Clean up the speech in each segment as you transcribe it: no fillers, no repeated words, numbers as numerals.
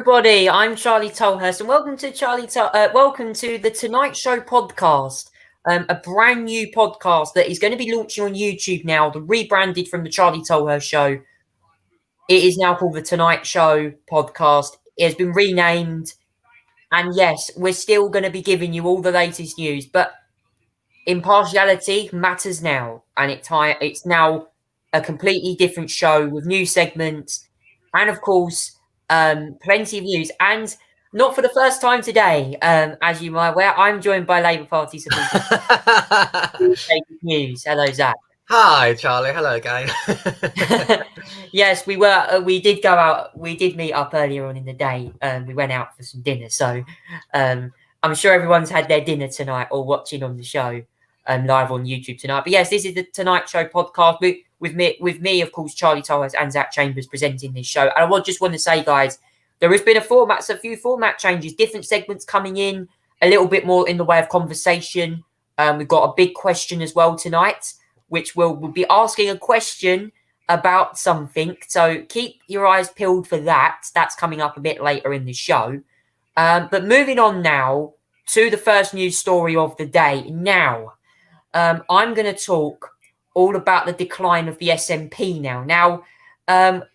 everybody. I'm Charlie Tolhurst, and welcome to welcome to the Tonight Show podcast. A brand new podcast that is going to be launching on YouTube now. The rebranded from the Charlie Tolhurst Show. It is now called the Tonight Show podcast. It has been renamed, and yes, we're still going to be giving you all the latest news. But impartiality matters now, and it's now a completely different show with new segments, and of course. Plenty of news, and not for the first time today. As you might aware, I'm joined by Labour Party supporters. News. Hello, Zach. Hi, Charlie. Hello again. Yes, we were. We did go out. We did meet up earlier on in the day. We went out for some dinner. So, I'm sure everyone's had their dinner tonight or watching on the show, live on YouTube tonight. But yes, this is the Tonight Show podcast. With me, of course, Charlie Tolhurst and Zach Chambers presenting this show. And I just want to say, guys, there has been a few format changes, different segments coming in, a little bit more in the way of conversation. We've got a big question as well tonight, which we'll be asking a question about something. So keep your eyes peeled for that. That's coming up a bit later in the show. But moving on now to the first news story of the day. Now, I'm going to talk all about the decline of the SNP now. Now,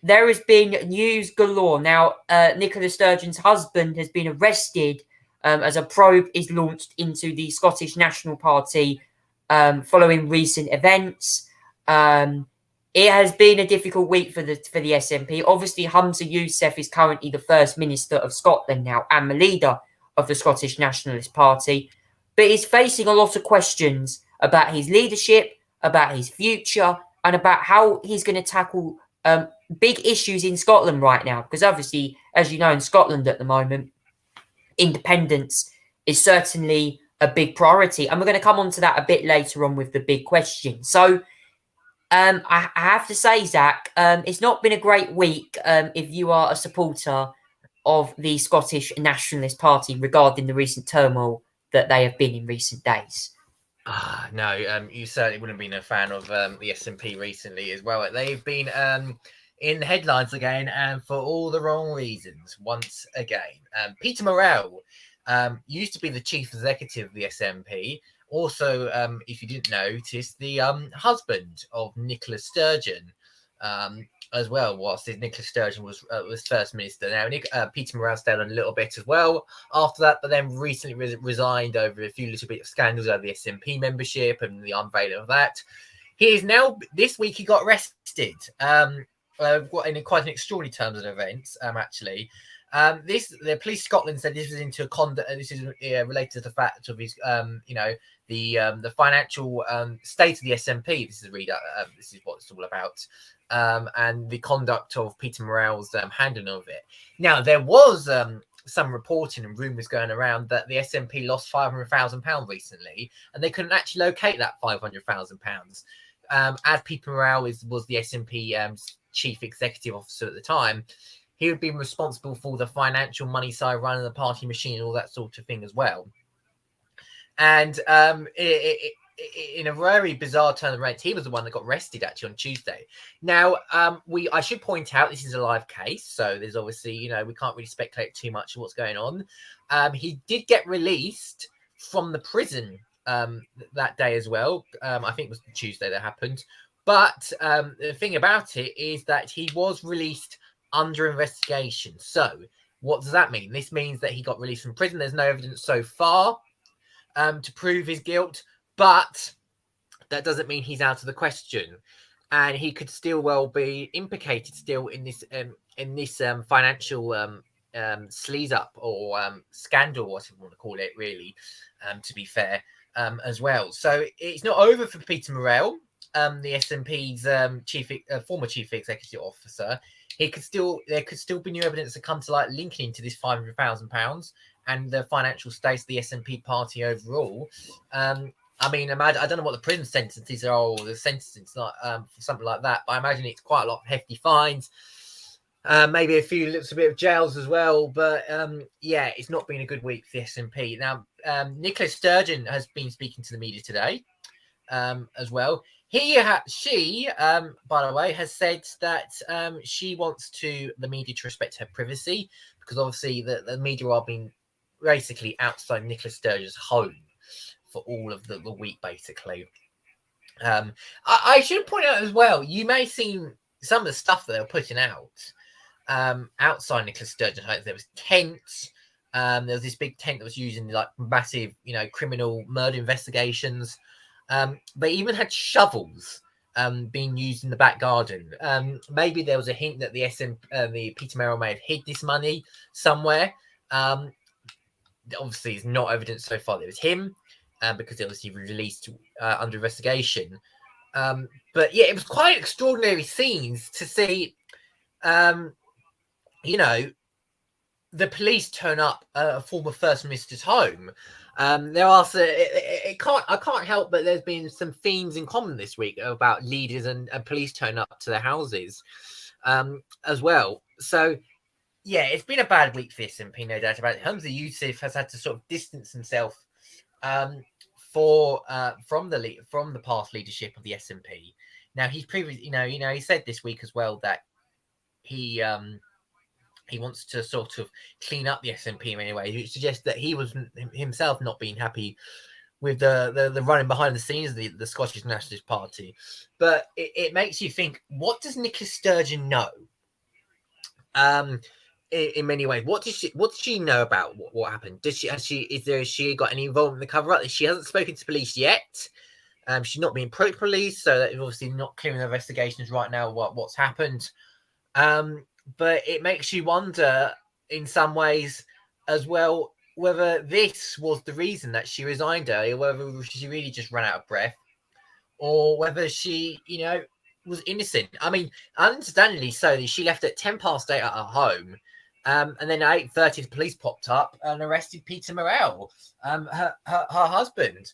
there has been news galore. Now, Nicola Sturgeon's husband has been arrested as a probe is launched into the Scottish National Party following recent events. It has been a difficult week for the SNP. Obviously, Humza Yousaf is currently the First Minister of Scotland now and the leader of the Scottish Nationalist Party. But he's facing a lot of questions about his leadership, about his future, and about how he's going to tackle big issues in Scotland right now. Because obviously, as you know, in Scotland at the moment, independence is certainly a big priority. And we're going to come on to that a bit later on with the big question. So I have to say, Zach, it's not been a great week if you are a supporter of the Scottish Nationalist Party regarding the recent turmoil that they have been in recent days. No, you certainly wouldn't have been a fan of the SNP recently as well. They've been in the headlines again, and for all the wrong reasons once again. Peter Morrell used to be the chief executive of the SNP. Also, if you didn't notice, the husband of Nicola Sturgeon as well, whilst Nicola Sturgeon was First Minister. Now, Peter Morrell stayed on a little bit as well after that, but then recently resigned over a few little bit of scandals over the SNP membership and the unveiling of that. He is now, this week, he got arrested in quite an extraordinary terms of events, actually. The police Scotland said this was into a conduct. This is related to the fact of his, the financial state of the SNP. This is what it's all about, and the conduct of Peter Morrell's handling of it. Now, there was some reporting and rumours going around that the SNP lost £500,000 recently, and they couldn't actually locate that £500,000. As Peter Morrell was the SNP chief executive officer at the time, he would be responsible for the financial money side, running the party machine, and all that sort of thing as well. And in a very bizarre turn of events, he was the one that got arrested actually on Tuesday. Now, I should point out this is a live case, so there's obviously, we can't really speculate too much of what's going on. He did get released from the prison that day as well. I think it was Tuesday that happened. But the thing about it is that he was released under investigation. So what does that mean? This means that he got released from prison. There's no evidence so far to prove his guilt, but that doesn't mean he's out of the question, and he could still well be implicated still in this financial sleaze up or scandal, whatever you want to call it, really, to be fair, as well. So it's not over for Peter Morrell, the SNP's former chief executive officer. There could still be new evidence that come to light linking into this £500,000 and the financial state of the SNP party overall. I mean, I don't know what the prison sentences are or the sentences for something like that, but I imagine it's quite a lot of hefty fines, maybe a few little bit of jails as well. But yeah, it's not been a good week for the SNP. Now, Nicola Sturgeon has been speaking to the media today as well. She, by the way, has said that she wants the media to respect her privacy, because obviously the media are being basically outside Nicola Sturgeon's home for all of the week, basically. I should point out as well, you may have seen some of the stuff that they were putting out outside Nicola Sturgeon's home. There was tents. There was this big tent that was used in like massive, criminal murder investigations. They even had shovels being used in the back garden. Maybe there was a hint that the Peter Merrill may have hid this money somewhere. Obviously, it's not evidence so far that it was him, because it was released under investigation. But yeah, it was quite extraordinary scenes to see. The police turn up a former First Minister's home. There are I can't help but there's been some themes in common this week about leaders and police turn up to their houses as well. So yeah, it's been a bad week for the SNP, no doubt about it. Hamza Yusuf has had to sort of distance himself from the past leadership of the SNP. Now he's previously, he said this week as well that he wants to sort of clean up the SNP in many ways, which suggests that he was himself not being happy with the running behind the scenes of the Scottish Nationalist Party. But it makes you think, what does Nicola Sturgeon know? In many ways, what does she know about what happened? Has she got any involvement in the cover up? She hasn't spoken to police yet. She's not being approached police, so that obviously not clearing the investigations right now what's happened. But it makes you wonder in some ways as well whether this was the reason that she resigned early, or whether she really just ran out of breath, or whether she, was innocent. I mean, understandably so, she left at 8:10 at her home, and then at 8:30 the police popped up and arrested Peter Morell, her husband.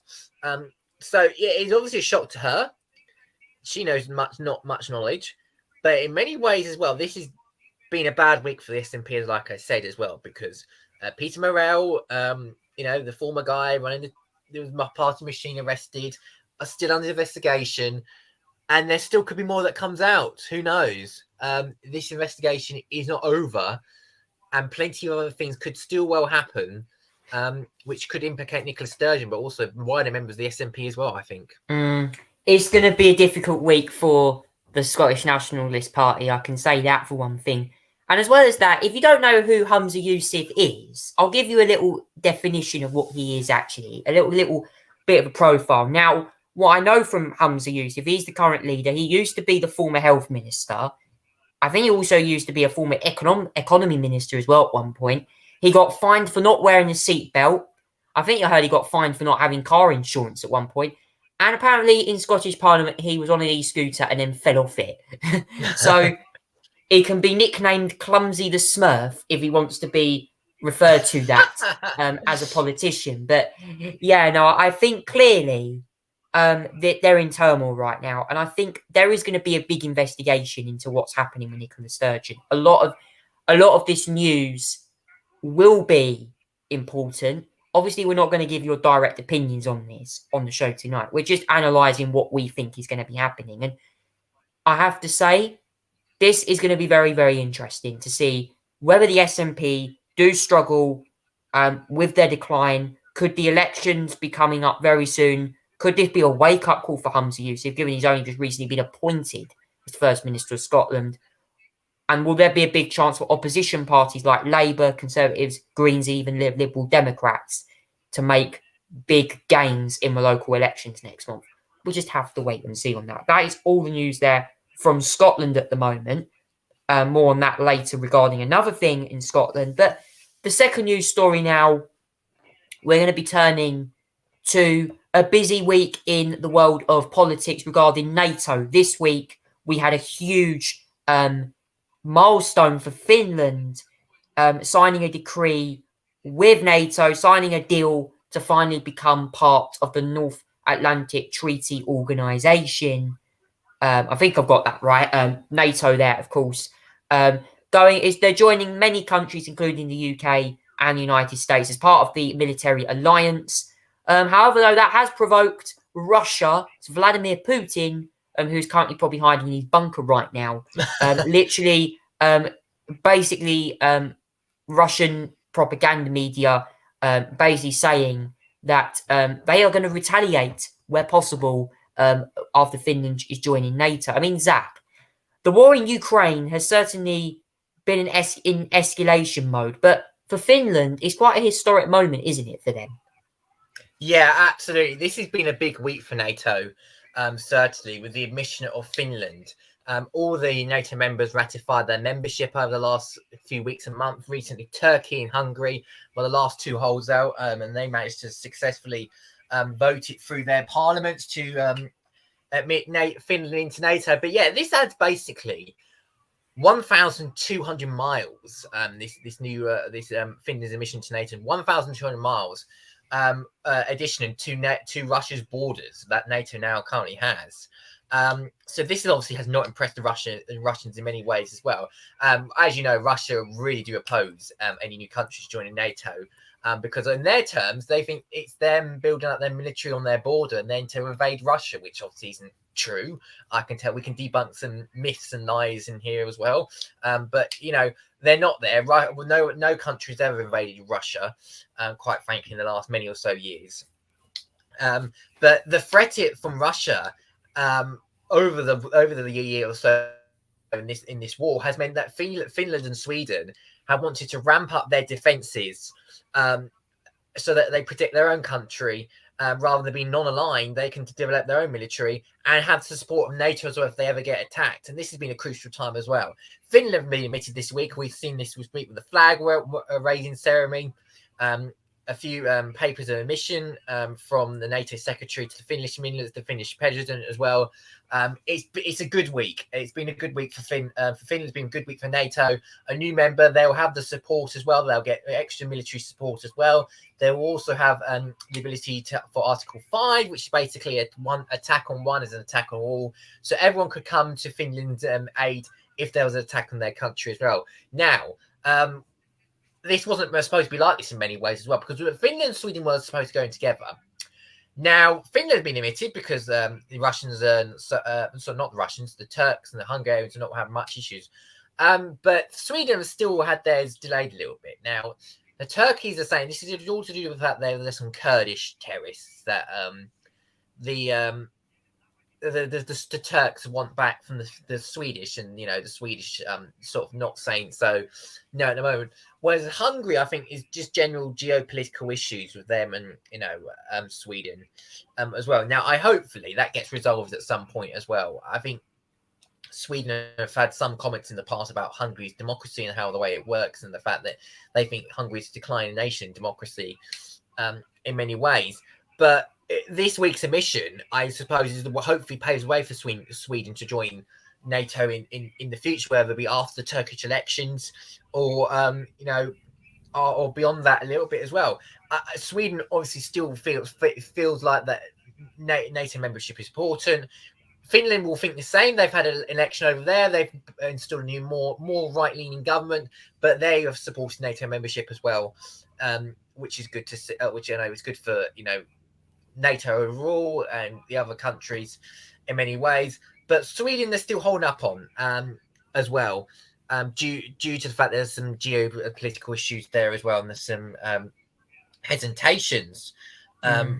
So yeah, it's obviously a shock to her. She knows not much knowledge, but in many ways as well, this has been a bad week for the SNP, like I said as well, because Peter Morell, the former guy running the party machine, arrested, are still under investigation, and there still could be more that comes out. Who knows? This investigation is not over, and plenty of other things could still well happen, which could implicate Nicola Sturgeon, but also wider members of the SNP as well, I think. It's going to be a difficult week for the Scottish Nationalist Party, I can say that for one thing. And as well as that, if you don't know who Hamza Yusuf is, I'll give you a little definition of what he is actually, a little bit of a profile. Now, what I know from Hamza Yusuf, he's the current leader. He used to be the former health minister. I think he also used to be a former economy minister as well at one point. He got fined for not wearing a seatbelt. I think I heard he got fined for not having car insurance at one point. And apparently in Scottish Parliament, he was on an e-scooter and then fell off it. So he can be nicknamed Clumsy the Smurf if he wants to be referred to that as a politician. But yeah, no, I think clearly that they're in turmoil right now. And I think there is going to be a big investigation into what's happening with Nicola Sturgeon. A lot of this news will be important. Obviously, we're not going to give your direct opinions on this on the show tonight. We're just analysing what we think is going to be happening. And I have to say, this is going to be very, very interesting to see whether the SNP do struggle with their decline. Could the elections be coming up very soon? Could this be a wake-up call for Hamza Yusuf, given he's only just recently been appointed as First Minister of Scotland? And will there be a big chance for opposition parties like Labour, Conservatives, Greens, even Liberal Democrats to make big gains in the local elections next month? We'll just have to wait and see on that. That is all the news there from Scotland at the moment. More on that later regarding another thing in Scotland. But the second news story now, we're going to be turning to a busy week in the world of politics regarding NATO. This week, we had a huge milestone for Finland, signing a decree with NATO, signing a deal to finally become part of the North Atlantic Treaty Organization. I think I've got that right. NATO there, of course. They're joining many countries, including the UK and the United States, as part of the military alliance. However, though, that has provoked Russia's Vladimir Putin who's currently probably hiding in his bunker right now, literally, basically, Russian propaganda media basically saying that they are going to retaliate where possible after Finland is joining NATO. I mean, Zach, the war in Ukraine has certainly been in escalation mode, but for Finland, it's quite a historic moment, isn't it, for them? Yeah, absolutely. This has been a big week for NATO, certainly, with the admission of Finland. All the NATO members ratified their membership over the last few weeks and months. Recently, Turkey and Hungary were the last two holdout, and they managed to successfully vote it through their parliaments to admit Finland into NATO. But yeah, this adds basically 1,200 miles. This new Finland's admission to NATO, 1,200 miles. Addition to Russia's borders that NATO now currently has. So this obviously has not impressed the Russians in many ways as well. As you know, Russia really do oppose any new countries joining NATO because in their terms, they think it's them building up their military on their border and then to invade Russia, which obviously isn't true. I can tell we can debunk some myths and lies in here as well. But, you know, they're not there. Right? No country's ever invaded Russia, quite frankly, in the last many or so years. But the threat from Russia over the year or so in this war has meant that Finland and Sweden have wanted to ramp up their defences so that they protect their own country. Rather than being non-aligned, they can develop their own military and have the support of NATO as well if they ever get attacked. And this has been a crucial time as well. Finland have been admitted this week. We've seen this week with the flag raising ceremony. A few papers of admission from the NATO secretary to the Finnish minister, the Finnish president as well. It's a good week. It's been a good week for Finland. It's been a good week for NATO. A new member, they'll have the support as well. They'll get extra military support as well. They will also have the ability for Article 5, which is basically one attack on one is an attack on all. So everyone could come to Finland's aid if there was an attack on their country as well. Now, this wasn't supposed to be like this in many ways as well, because Finland and Sweden were supposed to go in together. Now, Finland has been admitted because the Russians, so not the Russians, the Turks and the Hungarians do not have much issues. But Sweden has still had theirs delayed a little bit. Now, the Turkeys are saying this is all to do with that there's some Kurdish terrorists that the Turks want back from the Swedish, and you know the Swedish sort of not saying so no at the moment. Whereas Hungary, I think, is just general geopolitical issues with them and Sweden as well. Now, hopefully that gets resolved at some point as well. I think Sweden have had some comments in the past about Hungary's democracy and how the way it works, and the fact that they think Hungary's a declining nation in democracy in many ways, but this week's admission, I suppose, is what hopefully paves the way for Sweden to join NATO in the future, whether it be after the Turkish elections or or beyond that a little bit as well. Sweden obviously still feels like that NATO membership is important. Finland will think the same. They've had an election over there. They've installed a new, more right-leaning government, but they have supported NATO membership as well, which is good to see. Which I know is good for NATO overall and the other countries in many ways, but Sweden they're still holding up on as well, due to the fact there's some geopolitical issues there as well, and there's some hesitations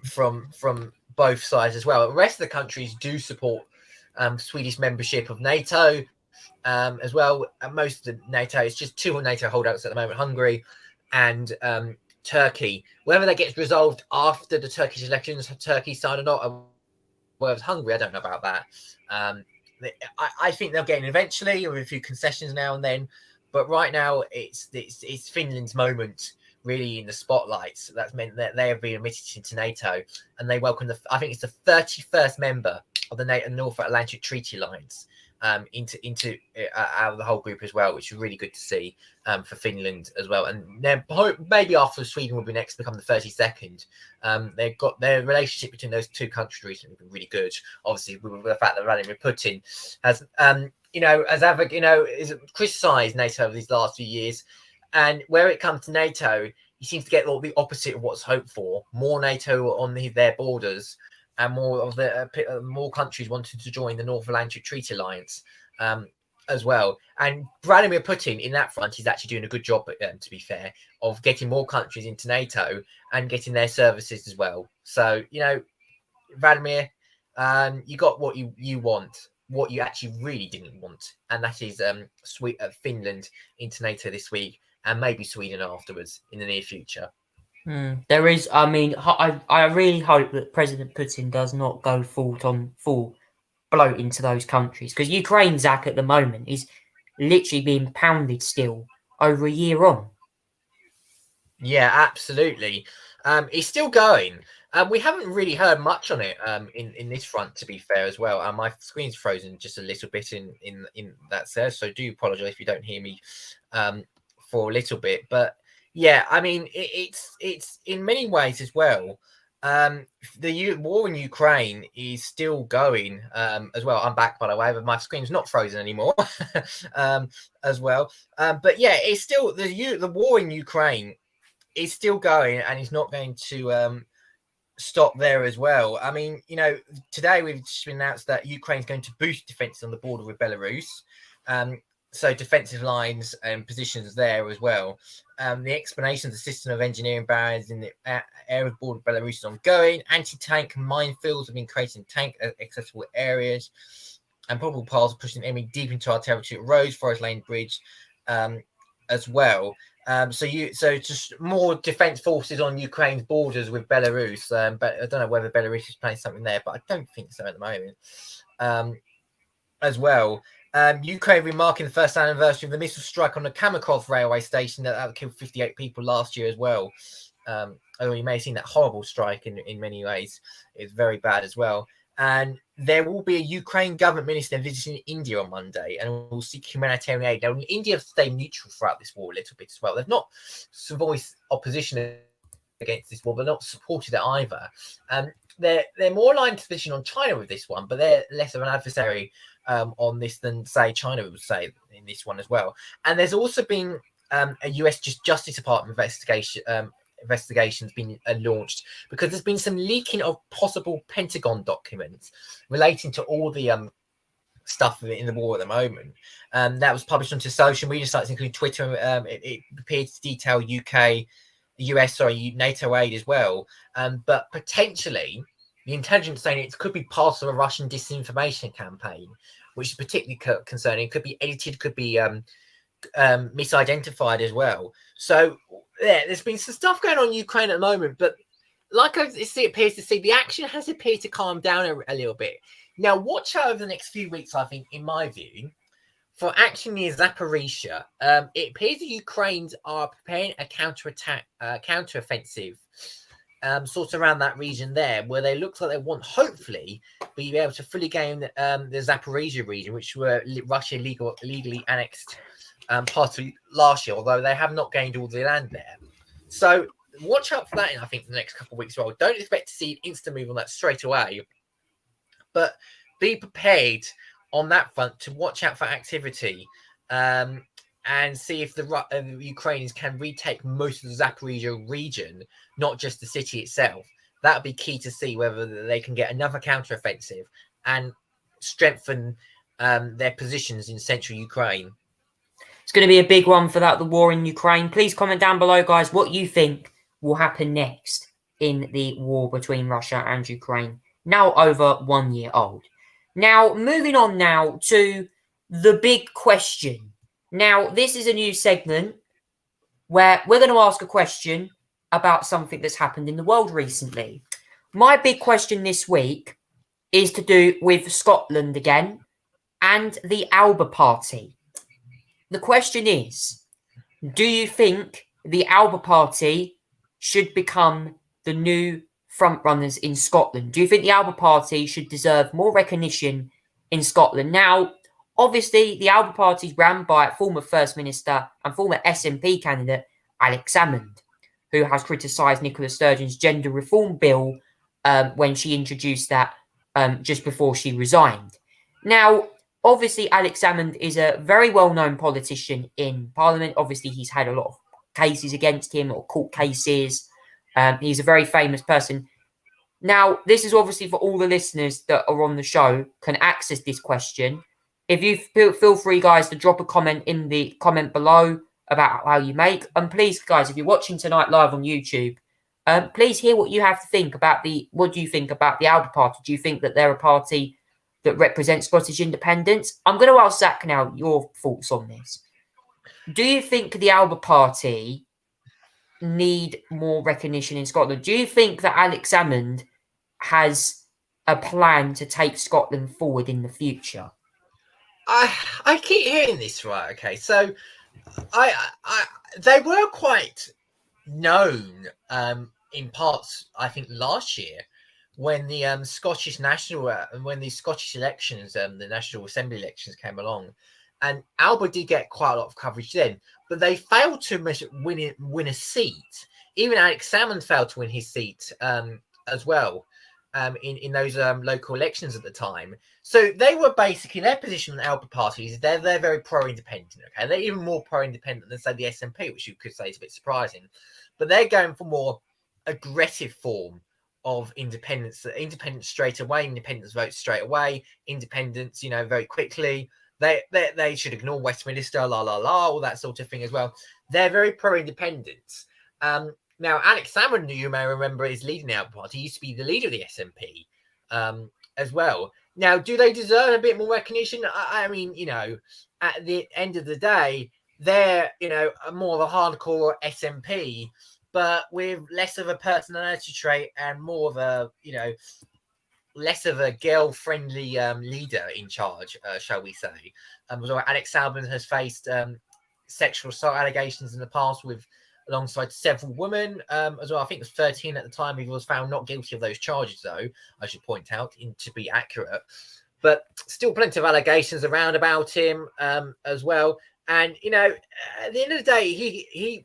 from both sides as well. The rest of the countries do support Swedish membership of NATO as well. Most of the NATO, it's just two NATO holdouts at the moment, Hungary and Turkey. Whether that gets resolved after the Turkish elections, Turkey side or not, whereas Hungary, I don't know about that. I think they'll get in eventually, with a few concessions now and then. But right now, it's Finland's moment really in the spotlight. That's meant that they have been admitted into NATO, and they welcome I think it's the 31st member of the NATO North Atlantic Treaty Alliance into out of the whole group as well, which is really good to see for Finland as well. And then maybe after Sweden will be next to become the 32nd. They've got their relationship between those two countries recently been really good. Obviously, with the fact that Vladimir Putin has is criticised NATO over these last few years, and where it comes to NATO, he seems to get the opposite of what's hoped for: more NATO on their borders. and more of the more countries wanted to join the North Atlantic Treaty Alliance as well. And Vladimir Putin in that front is actually doing a good job, to be fair, of getting more countries into NATO and getting their services as well. So, Vladimir, you got what you want, what you actually really didn't want, and that is Finland into NATO this week, and maybe Sweden afterwards in the near future. There is, I really hope that President Putin does not go full bloat into those countries, because Ukraine, Zach, at the moment is literally being pounded still over a year on. Yeah, absolutely. It's still going. We haven't really heard much on it in this front, to be fair, as well. My screen's frozen just a little bit in that sense, so do apologise if you don't hear me for a little bit. But yeah, I mean, it's in many ways as well. The war in Ukraine is still going as well. I'm back, by the way, but my screen's not frozen anymore as well. But yeah, it's still the war in Ukraine is still going, and it's not going to stop there as well. I mean, today we've just been announced that Ukraine's going to boost defense on the border with Belarus. So defensive lines and positions there as well. The explanation of the system of engineering barriers in the area of border with Belarus is ongoing. Anti-tank minefields have been created in tank accessible areas, and probable paths are pushing the enemy deep into our territory. Roads, Forest Lane Bridge, as well. So just more defense forces on Ukraine's borders with Belarus. But I don't know whether Belarus is playing something there, but I don't think so at the moment. As well. Ukraine remarking the first anniversary of the missile strike on the Kamakov railway station that killed 58 people last year as well. Although you may have seen that horrible strike in many ways. It's very bad as well. And there will be a Ukraine government minister visiting India on Monday, and will seek humanitarian aid. Now, India have stayed neutral throughout this war a little bit as well. They've not voiced opposition against this war, but not supported it either. They're more aligned to the position on China with this one, but they're less of an adversary on this than, say, China would say in this one as well. And there's also been a US Justice Department investigations been launched, because there's been some leaking of possible Pentagon documents relating to all the stuff in the war at the moment. That was published onto social media sites, including Twitter. It appeared to detail NATO aid as well. But potentially, the intelligence saying it could be part of a Russian disinformation campaign, which is particularly concerning. It could be edited, could be misidentified as well. So yeah, there's been some stuff going on in Ukraine at the moment, but like it appears to see, the action has appeared to calm down a little bit. Now, watch out over the next few weeks, I think, in my view, for action near Zaporizhia. It appears the Ukrainians are preparing a counter-offensive sort of around that region there, where they look like they want, hopefully, be able to fully gain the Zaporizhia region, which were Russia legally annexed part of last year, although they have not gained all the land there. So watch out for that in, I think, the next couple of weeks as well. Don't expect to see an instant move on that straight away, but be prepared on that front to watch out for activity and see if the Ukrainians can retake most of the Zaporizhia region, not just the city itself. That would be key to see whether they can get another counteroffensive and strengthen their positions in central Ukraine. It's going to be a big one for the war in Ukraine. Please comment down below, guys, what you think will happen next in the war between Russia and Ukraine, now over 1 year old. Now, moving on now to the big question. Now, this is a new segment where we're going to ask a question about something that's happened in the world recently. My big question this week is to do with Scotland again and the Alba Party. The question is, do you think the Alba Party should become the new frontrunners in Scotland? Do you think the Alba Party should deserve more recognition in Scotland? Now, obviously, the Alba Party is run by former First Minister and former SNP candidate Alex Salmond, who has criticised Nicola Sturgeon's gender reform bill when she introduced that just before she resigned. Now, obviously, Alex Salmond is a very well-known politician in Parliament. Obviously, he's had a lot of cases against him, or court cases. He's a very famous person. Now, this is obviously for all the listeners that are on the show can access this question. If you feel free, guys, to drop a comment in the comment below about how you make. And please, guys, if you're watching tonight live on YouTube, please hear what you have to think about what do you think about the Alba Party? Do you think that they're a party that represents Scottish independence? I'm going to ask Zach now your thoughts on this. Do you think the Alba Party need more recognition in Scotland? Do you think that Alex Salmond has a plan to take Scotland forward in the future? I keep hearing this, right? Okay, so they were quite known in parts, I think, last year when the Scottish national when the Scottish elections, the National Assembly elections came along, and Alba did get quite a lot of coverage then, but they failed to win a seat. Even Alex Salmond failed to win his seat as well in those local elections at the time. So they were basically, their position on the Alba Party is they're very pro-independent. Okay, they're even more pro-independent than say the SNP, which you could say is a bit surprising. But they're going for more aggressive form of independence. Independence straight away, independence votes straight away, independence, very quickly. They should ignore Westminster, all that sort of thing as well. They're very pro-independence. Now, Alex Salmond, you may remember, is leading the Alba Party. He used to be the leader of the SNP as well. Now, do they deserve a bit more recognition? I mean, at the end of the day, they're, more of a hardcore SNP, but with less of a personality trait and more of a, less of a girl-friendly leader in charge, shall we say. Alex Salmond has faced sexual assault allegations in the past alongside several women as well. I think it was 13 at the time. He was found not guilty of those charges, though, I should point out, to be accurate. But still plenty of allegations around about him as well. And, at the end of the day,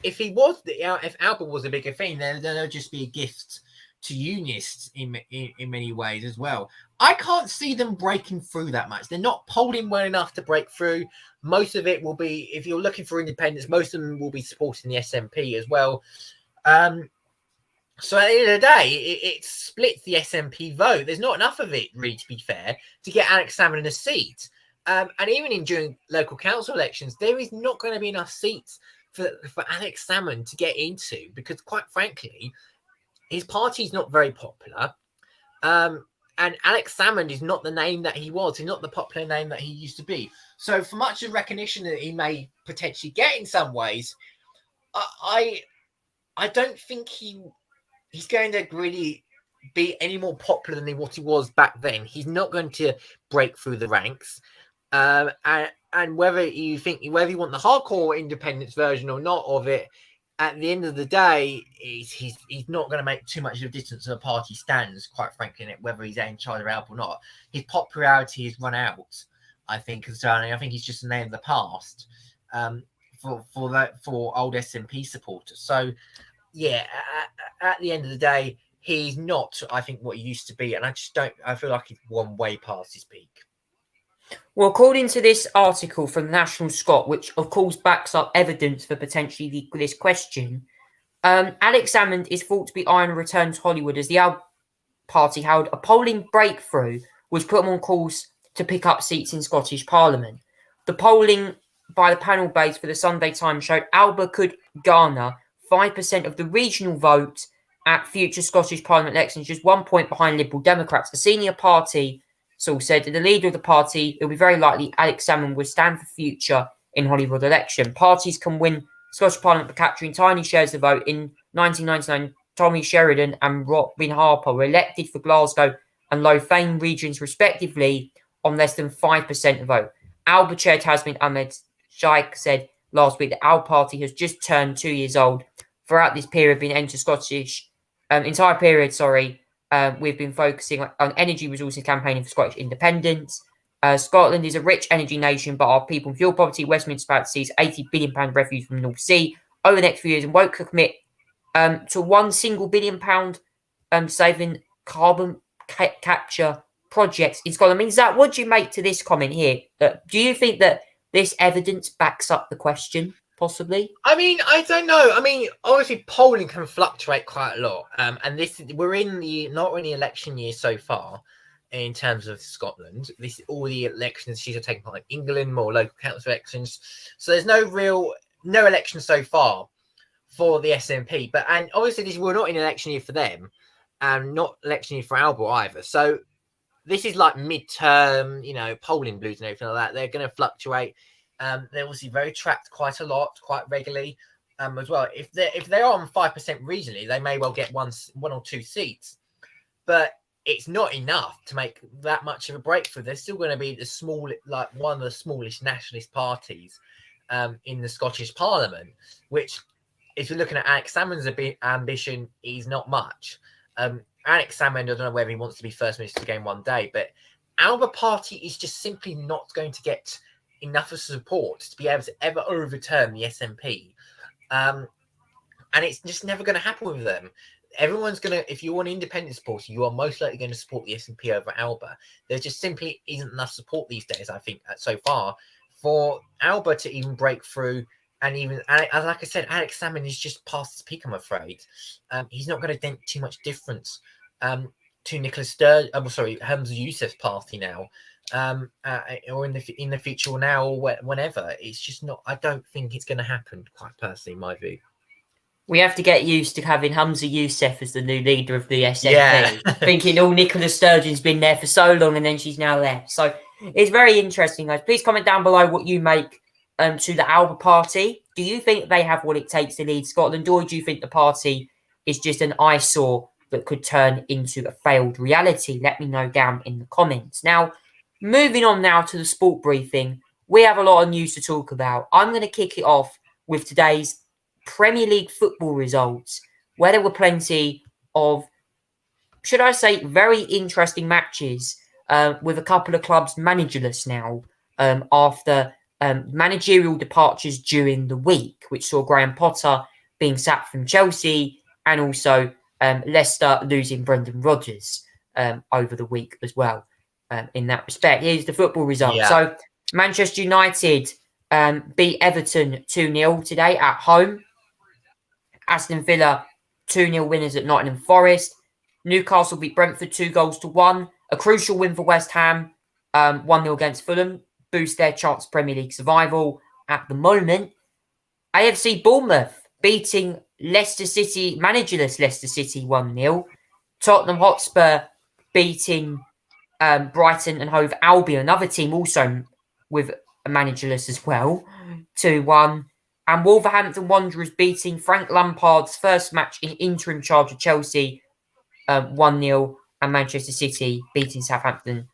if Alba was a bigger thing, then there'll just be a gift to unionists in many ways as well. I can't see them breaking through that much. They're not polling well enough to break through. Most of it will be, if you're looking for independence, most of them will be supporting the SNP as well. So at the end of the day, it splits the SNP vote. There's not enough of it, really, to be fair, to get Alex Salmond a seat. And even during local council elections, there is not going to be enough seats for Alex Salmond to get into, because quite frankly, his party is not very popular. And Alex Salmond is not the name that he was. He's not the popular name that he used to be. So for much of recognition that he may potentially get in some ways, I don't think he's going to really be any more popular than what he was back then. He's not going to break through the ranks. And whether you want the hardcore independence version or not of it, at the end of the day, he's not going to make too much of a distance of a party stands, quite frankly, whether he's in charge of Alba or not. His popularity has run out, I think, concerning. I think he's just a name of the past for old SNP supporters. So, yeah, at the end of the day, he's not, I think, what he used to be. And I feel like he's one way past his peak. Well, according to this article from the National Scot, which of course backs up evidence for potentially this question, Alex Salmond is thought to be eyeing a return to Hollywood as the Alba Party held a polling breakthrough, which put them on course to pick up seats in Scottish Parliament. The polling by the panel base for the Sunday Times showed Alba could garner 5% of the regional vote at future Scottish Parliament elections, just 1 point behind Liberal Democrats. The senior party source said that the leader of the party, it will be very likely Alex Salmond would stand for future in Hollywood election. Parties can win Scottish Parliament by capturing tiny shares of the vote. In 1999, Tommy Sheridan and Robin Harper were elected for Glasgow and Lothian regions respectively on less than 5% of the vote. Alba chair Tasmin Ahmed Sheikh said last week that our party has just turned 2 years old. Throughout this period, been entire period, we've been focusing on energy resources campaigning for Scottish independence. Scotland is a rich energy nation, but our people in fuel poverty. Westminster about to seize £80 billion refuge from the North Sea over the next few years and won't commit to £1 billion saving carbon capture projects in Scotland. I mean, Zach, what do you make to this comment here? Do you think that this evidence backs up the question? possibly? I mean, I don't know. I mean, obviously polling can fluctuate quite a lot. And we're not in the election year so far in terms of Scotland. This all the elections she's taking part in England, more local council elections. So there's no election so far for the SNP. And obviously we're not in election year for them, and not election year for Alba either. So this is like midterm, polling blues and everything like that. They're going to fluctuate. They're obviously very tracked quite a lot, quite regularly, as well. If they're on 5% regionally, they may well get one or two seats, but it's not enough to make that much of a breakthrough. They're still going to be one of the smallest nationalist parties in the Scottish Parliament, which, if you're looking at Alex Salmond's ambition, is not much. Alex Salmond, I don't know whether he wants to be First Minister again one day, but Alba Party is just simply not going to get enough of support to be able to ever overturn the SNP. And it's just never going to happen with them. Everyone's going to, if you're an independent supporter, you are most likely going to support the SNP over Alba. There just simply isn't enough support these days, I think, so far, for Alba to even break through. And even, like I said, Alex Salmond is just past his peak, I'm afraid. He's not going to dent too much difference to Hamza Youssef's party now, or in the future or now or whenever. It's just not. I don't think it's going to happen. Quite personally, in my view. We have to get used to having Hamza Youssef as the new leader of the SNP. Yeah. Thinking, Nicola Sturgeon's been there for so long and then she's now left. So it's very interesting, guys. Please comment down below what you make to the Alba Party. Do you think they have what it takes to lead Scotland, or do you think the party is just an eyesore that could turn into a failed reality? Let me know down in the comments. Now, moving on now to the sport briefing, we have a lot of news to talk about. I'm going to kick it off with today's Premier League football results, where there were plenty of, should I say, very interesting matches with a couple of clubs managerless now after managerial departures during the week, which saw Graham Potter being sacked from Chelsea and also Leicester losing Brendan Rodgers over the week as well. In that respect, here's the football result. Yeah. So Manchester United beat Everton 2-0 today at home. Aston Villa 2-0 winners at Nottingham Forest. Newcastle beat Brentford 2-1. A crucial win for West Ham, 1-0 against Fulham. Boost their chance of Premier League survival at the moment. AFC Bournemouth beating Leicester City, managerless Leicester City 1-0. Tottenham Hotspur beating Brighton and Hove Albion, another team also with a managerless as well, 2-1. And Wolverhampton Wanderers beating Frank Lampard's first match in interim charge of Chelsea 1-0. And Manchester City beating Southampton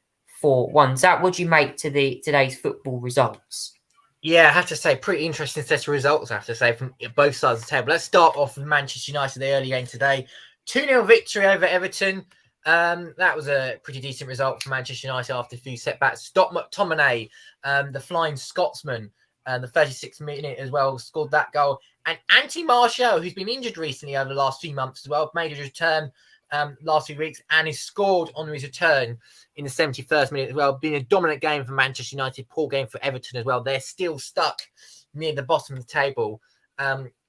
4-1. Zach, what do you make to today's football results? Yeah, I have to say, pretty interesting set of results, I have to say, from both sides of the table. Let's start off with Manchester United, the early game today. 2-0 victory over Everton. That was a pretty decent result for Manchester United after a few setbacks. Scott McTominay, the Flying Scotsman, the 36th minute as well, scored that goal. And Anthony Martial, who's been injured recently over the last few months as well, made his return last few weeks and has scored on his return in the 71st minute as well. Been a dominant game for Manchester United, poor game for Everton as well. They're still stuck near the bottom of the table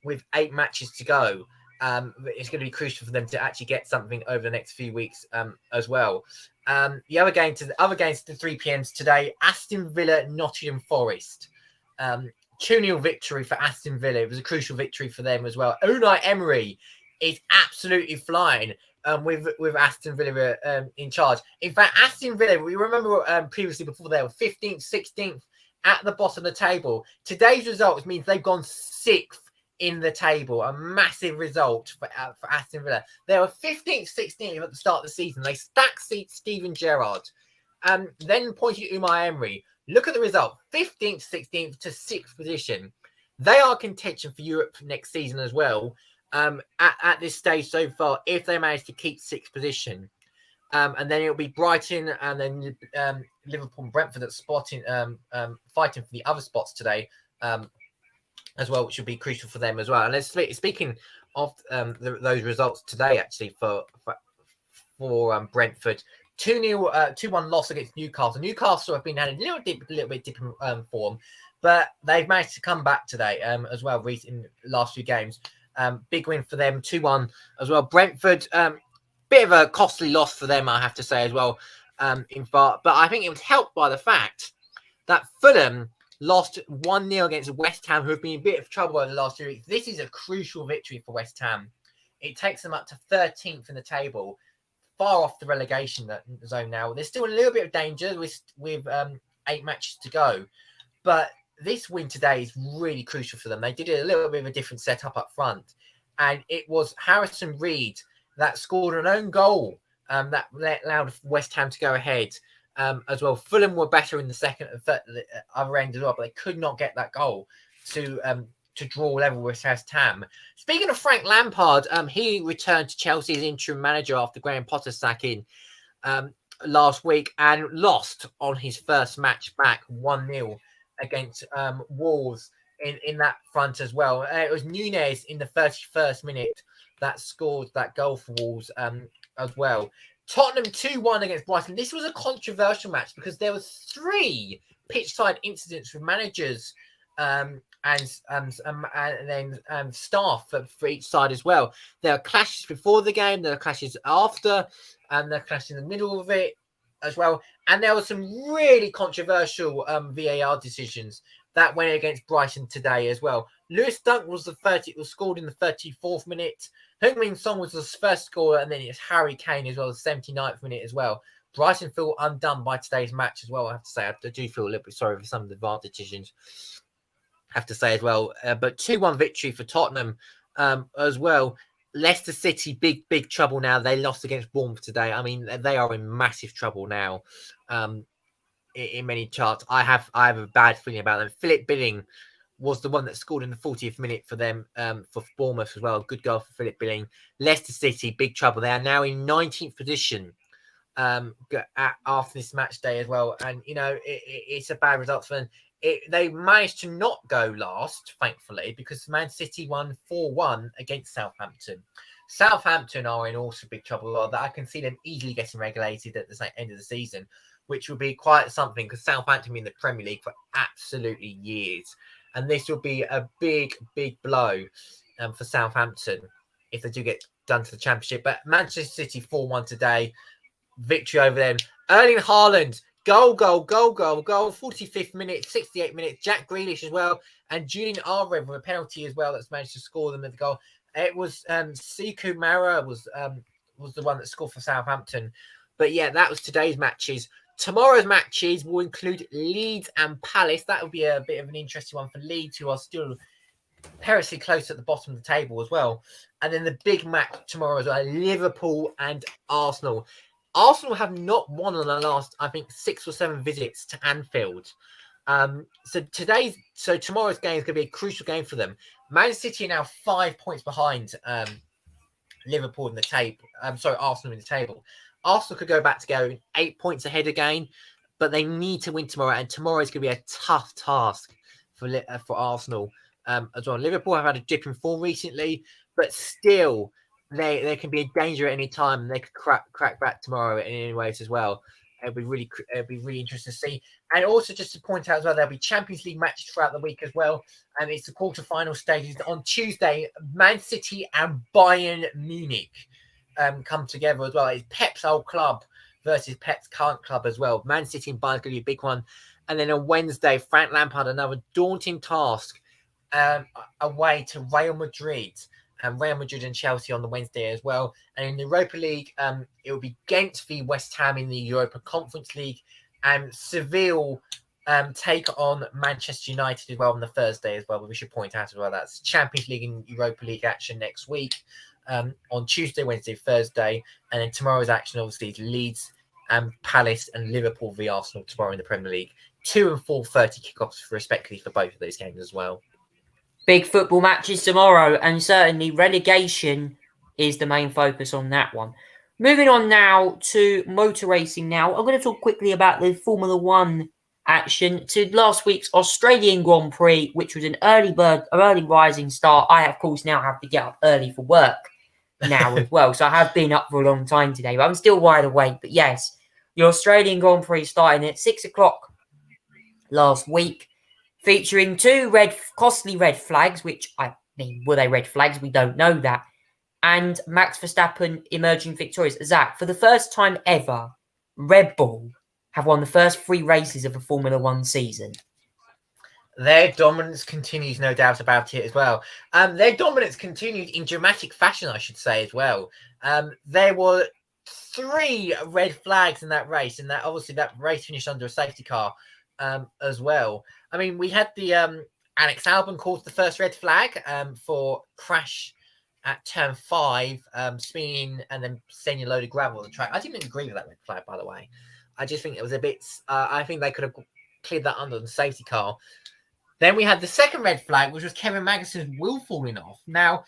with 8 matches to go. It's going to be crucial for them to actually get something over the next few weeks as well. The other games, the 3 p.m. today, Aston Villa, Nottingham Forest. 2-0 victory for Aston Villa. It was a crucial victory for them as well. Unai Emery is absolutely flying with Aston Villa in charge. In fact, Aston Villa, we remember previously before they were 15th, 16th at the bottom of the table. Today's results means they've gone 6th in the table. A massive result for Aston Villa. They were 15th, 16th at the start of the season. They stacked Steven Gerrard. Then pointed at Unai Emery. Look at the result. 15th, 16th to 6th position. They are contention for Europe next season as well. At this stage so far, if they manage to keep 6th position. And then it'll be Brighton and then Liverpool and Brentford that's fighting for the other spots today as well, which will be crucial for them as well. And speaking of those results today, actually, for Brentford, 2-1 loss against Newcastle. Newcastle have been had a little bit different form, but they've managed to come back today as well in last few games. Big win for them, 2-1 as well. Brentford, bit of a costly loss for them, I have to say as well. In part, but I think it was helped by the fact that Fulham lost 1-0 against West Ham, who have been in a bit of trouble over the last 2 weeks. This is a crucial victory for West Ham. It takes them up to 13th in the table, far off the relegation zone now. There's still a little bit of danger with 8 matches to go, but this win today is really crucial for them. They did a little bit of a different setup up front, and it was Harrison Reed that scored an own goal that allowed West Ham to go ahead as well. Fulham were better in the second and third, the other end as well, but they could not get that goal to draw level with West Ham. Speaking of Frank Lampard, he returned to Chelsea as interim manager after Graham Potter's sacking last week and lost on his first match back 1-0 against Wolves in that front as well. It was Nunez in the 31st minute that scored that goal for Wolves as well. Tottenham 2-1 against Brighton. This was a controversial match because there was 3 pitchside incidents with managers and then staff for each side as well. There are clashes before the game, there are clashes after, and there are clashes in the middle of it as well. And there were some really controversial VAR decisions that went against Brighton today as well. Lewis Dunk was scored in the 34th minute. Heung-min Son was the first scorer, and then it's Harry Kane as well, the 79th minute as well. Brighton feel undone by today's match as well, I have to say. I do feel a little bit sorry for some of the VAR decisions, I have to say as well. But 2-1 victory for Tottenham as well. Leicester City, big trouble now. They lost against Bournemouth today. I mean, they are in massive trouble now in many charts. I have a bad feeling about them. Philip Billing was the one that scored in the 40th minute for them for Bournemouth as well. Good goal for Philip Billing. Leicester City, big trouble. They are now in 19th position after this match day as well. And, you know, it's a bad result for them. They managed to not go last, thankfully, because Man City won 4-1 against Southampton. Southampton are in also big trouble. That I can see them easily getting relegated at the end of the season, which would be quite something because Southampton have been in the Premier League for absolutely years. And this will be a big blow for Southampton if they do get done to the Championship. But Manchester City 4-1 today. Victory over them. Erling Haaland, goal. 45th minute, 68th minute. Jack Grealish as well. And Julian Alvarez with a penalty as well that's managed to score them at the goal. It was Siku Mara was the one that scored for Southampton. But yeah, that was today's matches. Tomorrow's matches will include Leeds and Palace. That will be a bit of an interesting one for Leeds, who are still perilously close at the bottom of the table as well. And then the big match tomorrow is Liverpool and Arsenal. Arsenal have not won on the last, I think, 6 or 7 visits to Anfield. So tomorrow's game is going to be a crucial game for them. Man City are now 5 points behind Liverpool in the table. Arsenal in the table. Arsenal could go back to go 8 points ahead again, but they need to win tomorrow. And tomorrow is going to be a tough task for Arsenal as well. Liverpool have had a dip in form recently, but still, they can be in danger at any time, and they could crack back tomorrow in any ways as well. It'll be really interesting to see. And also just to point out as well, there'll be Champions League matches throughout the week as well. And it's the quarterfinal stages on Tuesday. Man City and Bayern Munich come together as well. It's Pep's old club versus Pep's current club as well. Man City and Bayern going to be a big one. And then on Wednesday, Frank Lampard, another daunting task away to Real Madrid. And Real Madrid and Chelsea on the Wednesday as well. And in the Europa League, it will be Ghent v West Ham in the Europa Conference League. And Seville take on Manchester United as well on the Thursday as well. But we should point out as well that's Champions League and Europa League action next week on Tuesday, Wednesday, Thursday. And then tomorrow's action obviously is Leeds and Palace and Liverpool v Arsenal tomorrow in the Premier League. 2 and 4:30 kickoffs respectively for both of those games as well. Big football matches tomorrow, and certainly relegation is the main focus on that one. Moving on now to motor racing now. I'm going to talk quickly about the Formula One action to last week's Australian Grand Prix, which was an early rising start. I, of course, now have to get up early for work now as well. So I have been up for a long time today, but I'm still wide awake. But yes, The Australian Grand Prix starting at 6 o'clock last week, featuring two costly red flags, which, I mean, were they red flags? We don't know that. And Max Verstappen emerging victorious. Zach, for the first time ever, Red Bull have won the first 3 races of a Formula One season. Their dominance continues, no doubt about it as well. Their dominance continued in dramatic fashion, I should say, as well. There were 3 red flags in that race, and that obviously that race finished under a safety car as well. I mean, we had the Alex Albon caused the first red flag for crash at turn 5, spinning and then sending a load of gravel on the track. I didn't agree with that red flag, by the way. I just think it was a bit. I think they could have cleared that under the safety car. Then we had the second red flag, which was Kevin Magnussen's wheel falling off. Now,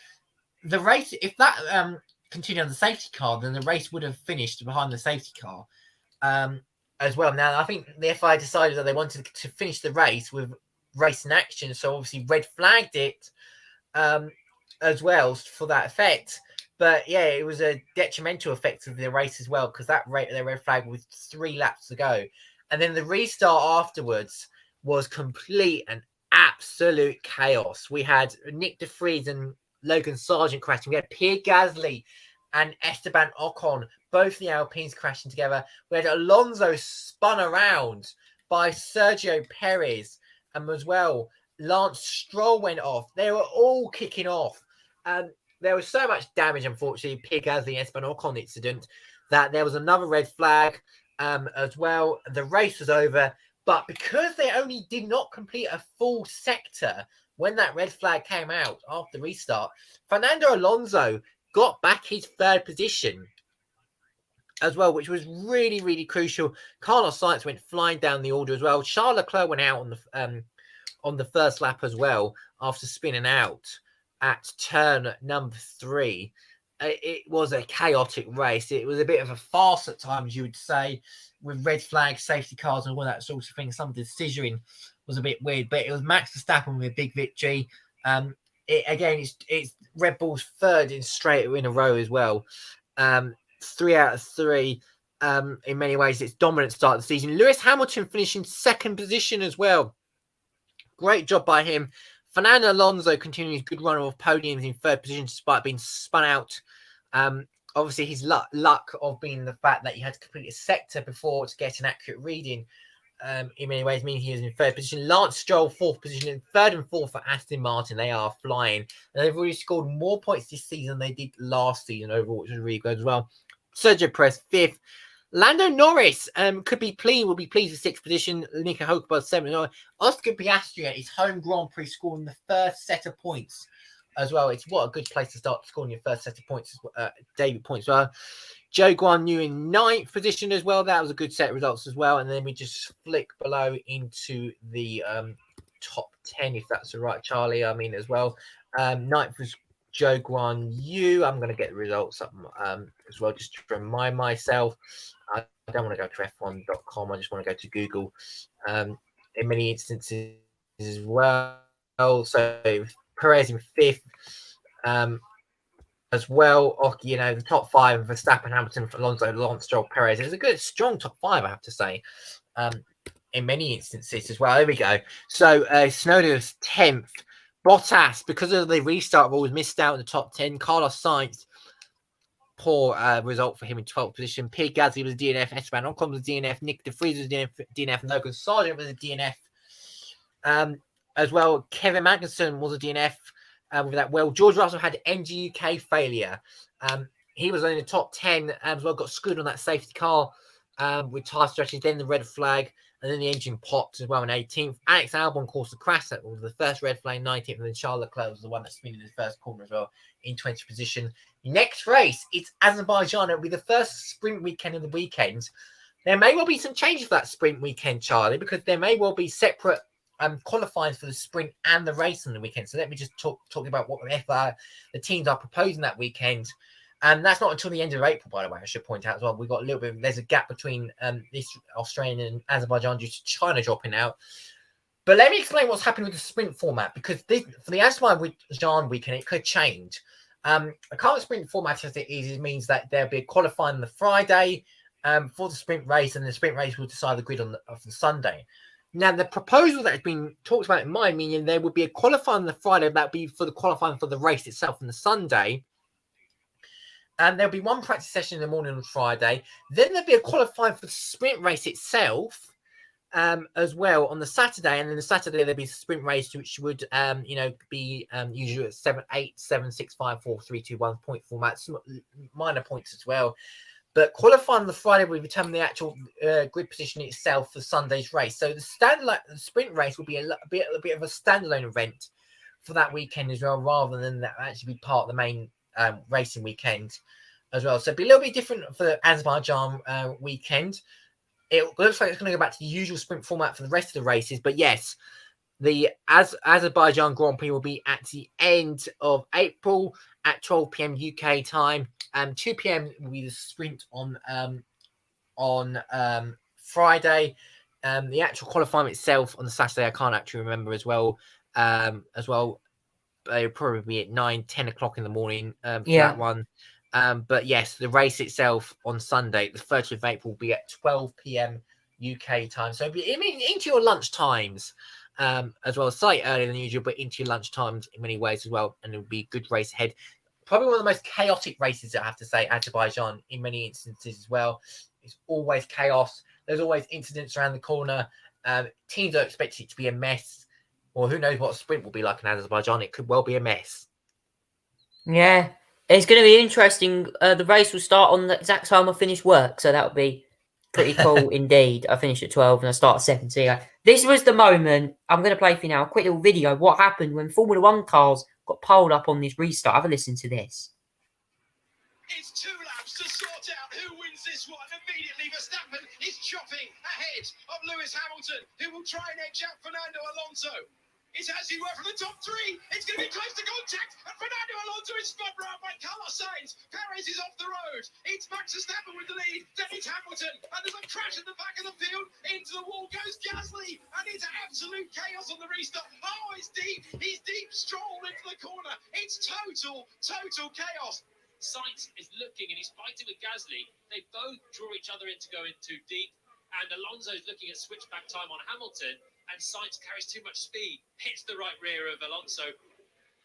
the race, if that continued on the safety car, then the race would have finished behind the safety car as well. Now, I think the FIA decided that they wanted to finish the race with race in action, so obviously red flagged it as well for that effect. But yeah, it was a detrimental effect of the race as well, because that red flag was 3 laps to go. And then the restart afterwards was complete and absolute chaos. We had Nick de Vries and Logan Sargent crashing. We had Pierre Gasly and Esteban Ocon, both the Alpines crashing together. We had Alonso spun around by Sergio Perez, and as well, Lance Stroll went off. They were all kicking off. There was so much damage, unfortunately, Pierre Gasly and Esteban Ocon incident, that there was another red flag as well. The race was over. But because they only did not complete a full sector when that red flag came out after the restart, Fernando Alonso got back his 3rd position as well, which was really, really crucial. Carlos Sainz went flying down the order as well. Charles Leclerc went out on the first lap as well after spinning out at turn number 3. It was a chaotic race. It was a bit of a farce at times, you would say, with red flags, safety cars, and all that sort of thing. Some of the decisioning was a bit weird, but it was Max Verstappen with a big victory. It's Red Bull's 3rd straight in a row as well. 3 out of 3. In many ways, it's dominant start of the season. Lewis Hamilton finishing 2nd position as well. Great job by him. Fernando Alonso continuing his good run of podiums in 3rd position despite being spun out. Obviously, his luck of being the fact that he had to complete a sector before to get an accurate reading in many ways means he was in 3rd position. Lance Stroll, 4th position. And 3rd and 4th for Aston Martin. They are flying. And they've already scored more points this season than they did last season overall, which was really good as well. Sergio Perez, 5th. Lando Norris will be pleased with 6th position. Nico Hulkenberg 7th. Oscar Piastri at his home Grand Prix scoring the 1st set of points as well. It's what a good place to start scoring your 1st set of points, David points as well. Joe Guan Yu in 9th position as well. That was a good set of results as well. And then we just flick below into the top 10, if that's all right, Charlie. I mean, as well. 9th was Joe Guan Yu. I'm going to get the results up as well, just to remind myself. I don't want to go to F1.com. I just want to go to Google in many instances as well. So Perez in 5th as well. The top 5, Verstappen, Hamilton, Alonso, Lance Stroll, Perez. It's a good, strong top 5, I have to say, in many instances as well. There we go. So Snowden's 10th. Bottas, because of the restart rules, missed out in the top 10. Carlos Sainz, poor result for him in 12th position. Pierre Gasly was a DNF. Esteban Ocon was a DNF. Nick de Vries was a DNF. Logan Sargent was a DNF. As well, Kevin Magnussen was a DNF with that. Well, George Russell had NG UK failure. He was in the top 10 as well, got screwed on that safety car with tyre stretches, then the red flag, and then the engine popped as well in 18th. Alex Albon caused the crash. That was the first red flag, 19th, and then Charles Leclerc was the one that spun in the first corner as well in 20th position. Next race, it's Azerbaijan. It'll be the first sprint weekend of the weekend. There may well be some changes for that sprint weekend, Charlie, because there may well be separate qualifying for the sprint and the race on the weekend. So let me just talk about what the teams are proposing that weekend. And that's not until the end of April, by the way, I should point out as well. We've got a little bit, there's a gap between this Australian and Azerbaijan due to China dropping out. But let me explain what's happening with the sprint format, because for the Azerbaijan weekend, it could change. A current sprint format as it is, it means that there'll be a qualifying on the Friday, for the sprint race, and the sprint race will decide the grid of the Sunday. Now, the proposal that has been talked about in my meaning, there would be a qualifying on the Friday, that would be for the qualifying for the race itself on the Sunday. And there'll be one practice session in the morning on Friday. Then there'll be a qualifying for the sprint race itself as well on the Saturday. And then the Saturday there'll be a sprint race, which would be usually at 7, 8, 7, 6, 5, 4, 3, 2, 1 point format, minor points as well. But qualifying on the Friday will determine the actual grid position itself for Sunday's race. So the sprint race will be a bit of a standalone event for that weekend as well, rather than that actually be part of the main racing weekend as well. So it'll be a little bit different for the Azerbaijan weekend. It looks like it's going to go back to the usual sprint format for the rest of the races. But yes, the Azerbaijan Grand Prix will be at the end of April at 12 p.m. UK time. 2 p.m. will be the sprint on Friday. The actual qualifying itself on the Saturday, I can't actually remember as well. It'll probably be at 9, 10 o'clock in the morning for that one. But yes, the race itself on Sunday, the 30th of April, will be at 12 p.m. UK time. So into your lunch times as well, slightly earlier than usual, but into your lunch times in many ways as well. And it'll be a good race ahead. Probably one of the most chaotic races, I have to say, Azerbaijan in many instances as well. It's always chaos. There's always incidents around the corner. Teams don't expect it to be a mess. Or who knows what a sprint will be like in Azerbaijan. It could well be a mess. Yeah. It's going to be interesting. The race will start on the exact time I finish work. So that would be pretty cool indeed. I finish at 12 and I start at 7. So this was the moment. I'm going to play for you now a quick little video. What happened when Formula 1 cars got piled up on this restart. Have a listen to this. It's 2 laps to sort out who wins this one. Immediately, Verstappen is chopping ahead of Lewis Hamilton, who will try and edge out Fernando Alonso. It's as he were from the top 3. It's going to be close to contact, and Fernando Alonso is spun round by Carlos Sainz. Perez is off the road. It's Max Verstappen with the lead. Then it's Hamilton, and there's a crash at the back of the field. Into the wall goes Gasly, and it's absolute chaos on the restart. Oh, it's deep. He's deep. Stroll into the corner. It's total chaos. Sainz is looking and he's fighting with Gasly. They both draw each other in to go in too deep. And Alonso's looking at switchback time on Hamilton. And Sainz carries too much speed, hits the right rear of Alonso.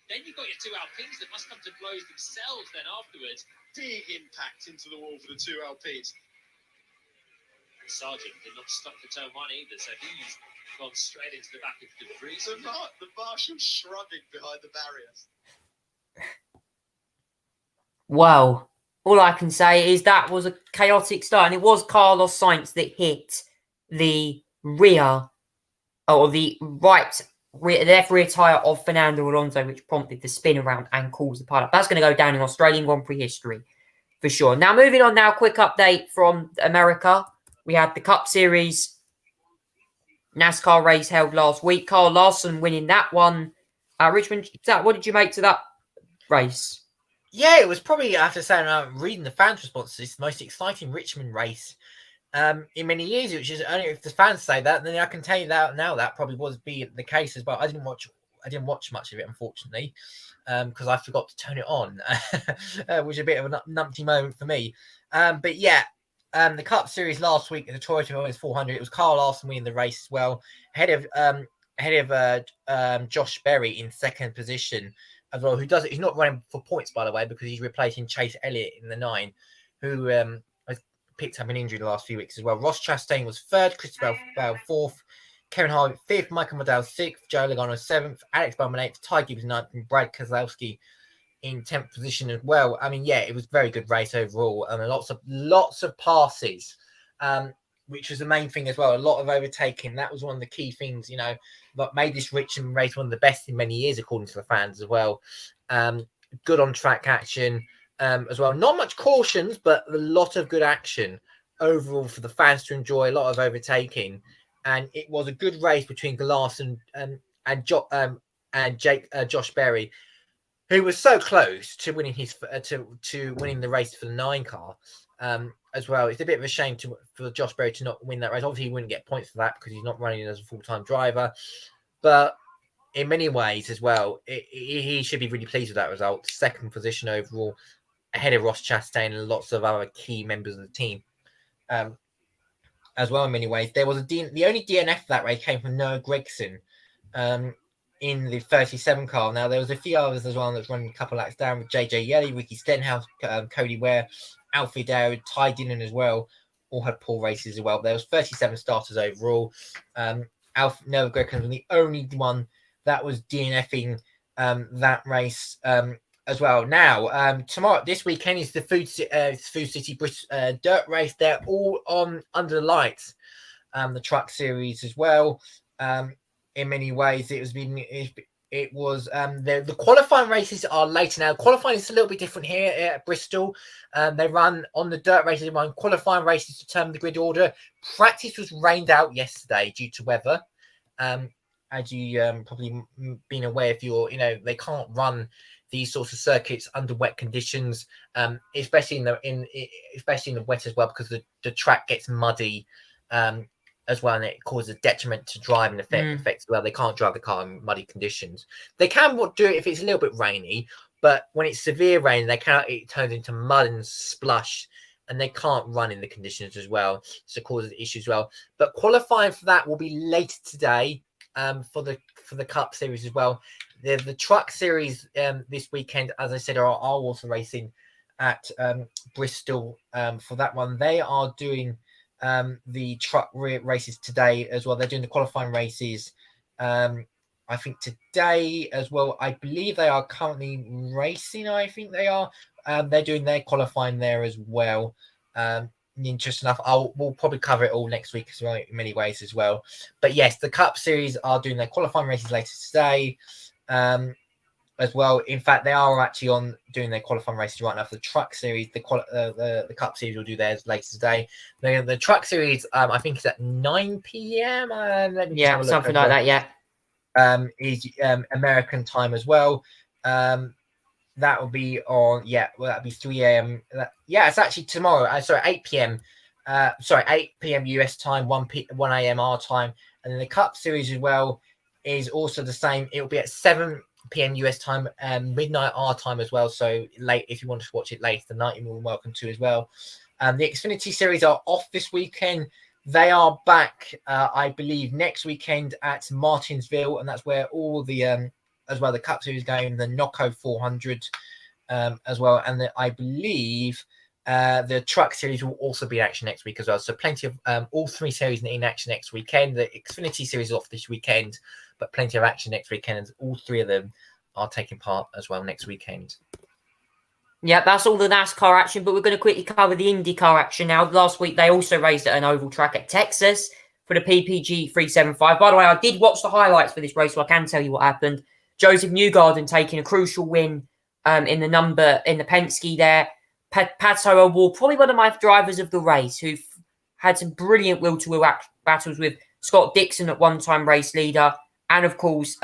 Then you've got your 2 Alpines that must come to blows themselves then afterwards. Big impact into the wall for the 2 Alpines. And Sargent did not stop for turn 1 either, so he's gone straight into the back of the debris. The marshal shrugging behind the barriers. Wow. All I can say is that was a chaotic start. And it was Carlos Sainz that hit the rear, or the left rear tyre of Fernando Alonso, which prompted the spin around and caused the pile-up. That's going to go down in Australian Grand Prix history for sure. Now, moving on now, quick update from America. We had the Cup Series NASCAR race held last week. Kyle Larson winning that one. Richmond, what did you make to that race? Yeah, it was probably, I have to say, reading the fans' responses, the most exciting Richmond race in many years, which is only if the fans say that, then I can tell you that now that probably was be the case as well. I didn't watch much of it, unfortunately, because I forgot to turn it on, which is a bit of a numpty moment for me. But yeah, the Cup Series last week, the Toyota Williams 400, it was Kyle Larson winning the race as well, ahead of Josh Berry in second position as well, he's not running for points, by the way, because he's replacing Chase Elliott in the 9, who has picked up an injury the last few weeks as well. Ross Chastain was 3rd, Christopher Bell 4th, Kevin Harvick 5th, Michael Liddell 6th, Joe Logano 7th, Alex Bowman 8th, Ty Gibbs 9th, and Brad Keselowski in 10th position as well. I mean, yeah, it was a very good race overall, and lots of passes, which was the main thing as well. A lot of overtaking. That was one of the key things, that made this Richmond race one of the best in many years, according to the fans as well. Good on track action as well. Not much cautions, but a lot of good action overall for the fans to enjoy. A lot of overtaking, and it was a good race between Glass and Josh Berry, who was so close to winning to winning the race for the 9 car. As well, it's a bit of a shame for Josh Berry to not win that race. Obviously, he wouldn't get points for that because he's not running as a full-time driver. But in many ways as well, he should be really pleased with that result. 2nd position overall, ahead of Ross Chastain and lots of other key members of the team as well in many ways. There was the only DNF that race came from Noah Gragson in the 37 car. Now there was a few others as well that's running a couple laps down with JJ Yelly, Ricky Stenhouse, Cody Ware, Alfie Dowd, Ty Dillon as well. All had poor races as well. There was 37 starters overall. Noah Gragson was the only one that was DNFing that race as well. Now, this weekend is the Food City dirt race. They're all on under the lights. The truck series as well. In many ways, it was the qualifying races are later now. Qualifying is a little bit different here at Bristol. They run on the dirt races. They run qualifying races to determine the grid order. Practice was rained out yesterday due to weather. As you probably been aware, if you're, they can't run these sorts of circuits under wet conditions, especially in the wet as well, because the track gets muddy as well, and it causes a detriment to driving effects as well. They can't drive the car in muddy conditions. They can do it if it's a little bit rainy, but when it's severe rain, it turns into mud and slush, and they can't run in the conditions as well, so it causes issues as well. But qualifying for that will be later today for the Cup Series as well. The Truck Series this weekend, as I said, are also racing at Bristol for that one. They are doing the truck races today as well. They're doing the qualifying races I think today as well. I believe they are currently racing. I think they are. They're doing their qualifying there as well. Interesting enough, we'll probably cover it all next week as well in many ways as well. But yes, the Cup Series are doing their qualifying races later today as well. In fact, they are actually doing their qualifying races right now for the Truck Series. The Cup Series will do theirs later today. The Truck Series, I think, is at 9 p.m. Yeah, something like that. Yeah. Is American time as well. That will be on, that'll be 3 a.m. It's actually tomorrow. 8 p.m. 8 p.m. US time, 1 a.m. our time. And then the Cup Series as well is also the same. It'll be at 7 p.m. US time, midnight our time as well. So late, if you want to watch it late tonight, you're more than welcome to as well. The Xfinity Series are off this weekend. They are back, I believe, next weekend at Martinsville, and that's where all the as well the Cup Series game, the Nocco 400 as well, and I believe the Truck Series will also be in action next week as well. So plenty of all three series in action next weekend. The Xfinity Series is off this weekend, but plenty of action next weekend, and all three of them are taking part as well next weekend. Yeah, that's all the NASCAR action, but we're going to quickly cover the IndyCar action now. Last week, they also raced at an oval track at Texas for the PPG 375. By the way, I did watch the highlights for this race, so I can tell you what happened. Joseph Newgarden taking a crucial win in the Penske there. Pato O'Ward, probably one of my drivers of the race, who had some brilliant will-to-will battles with Scott Dixon at one-time race leader, and of course,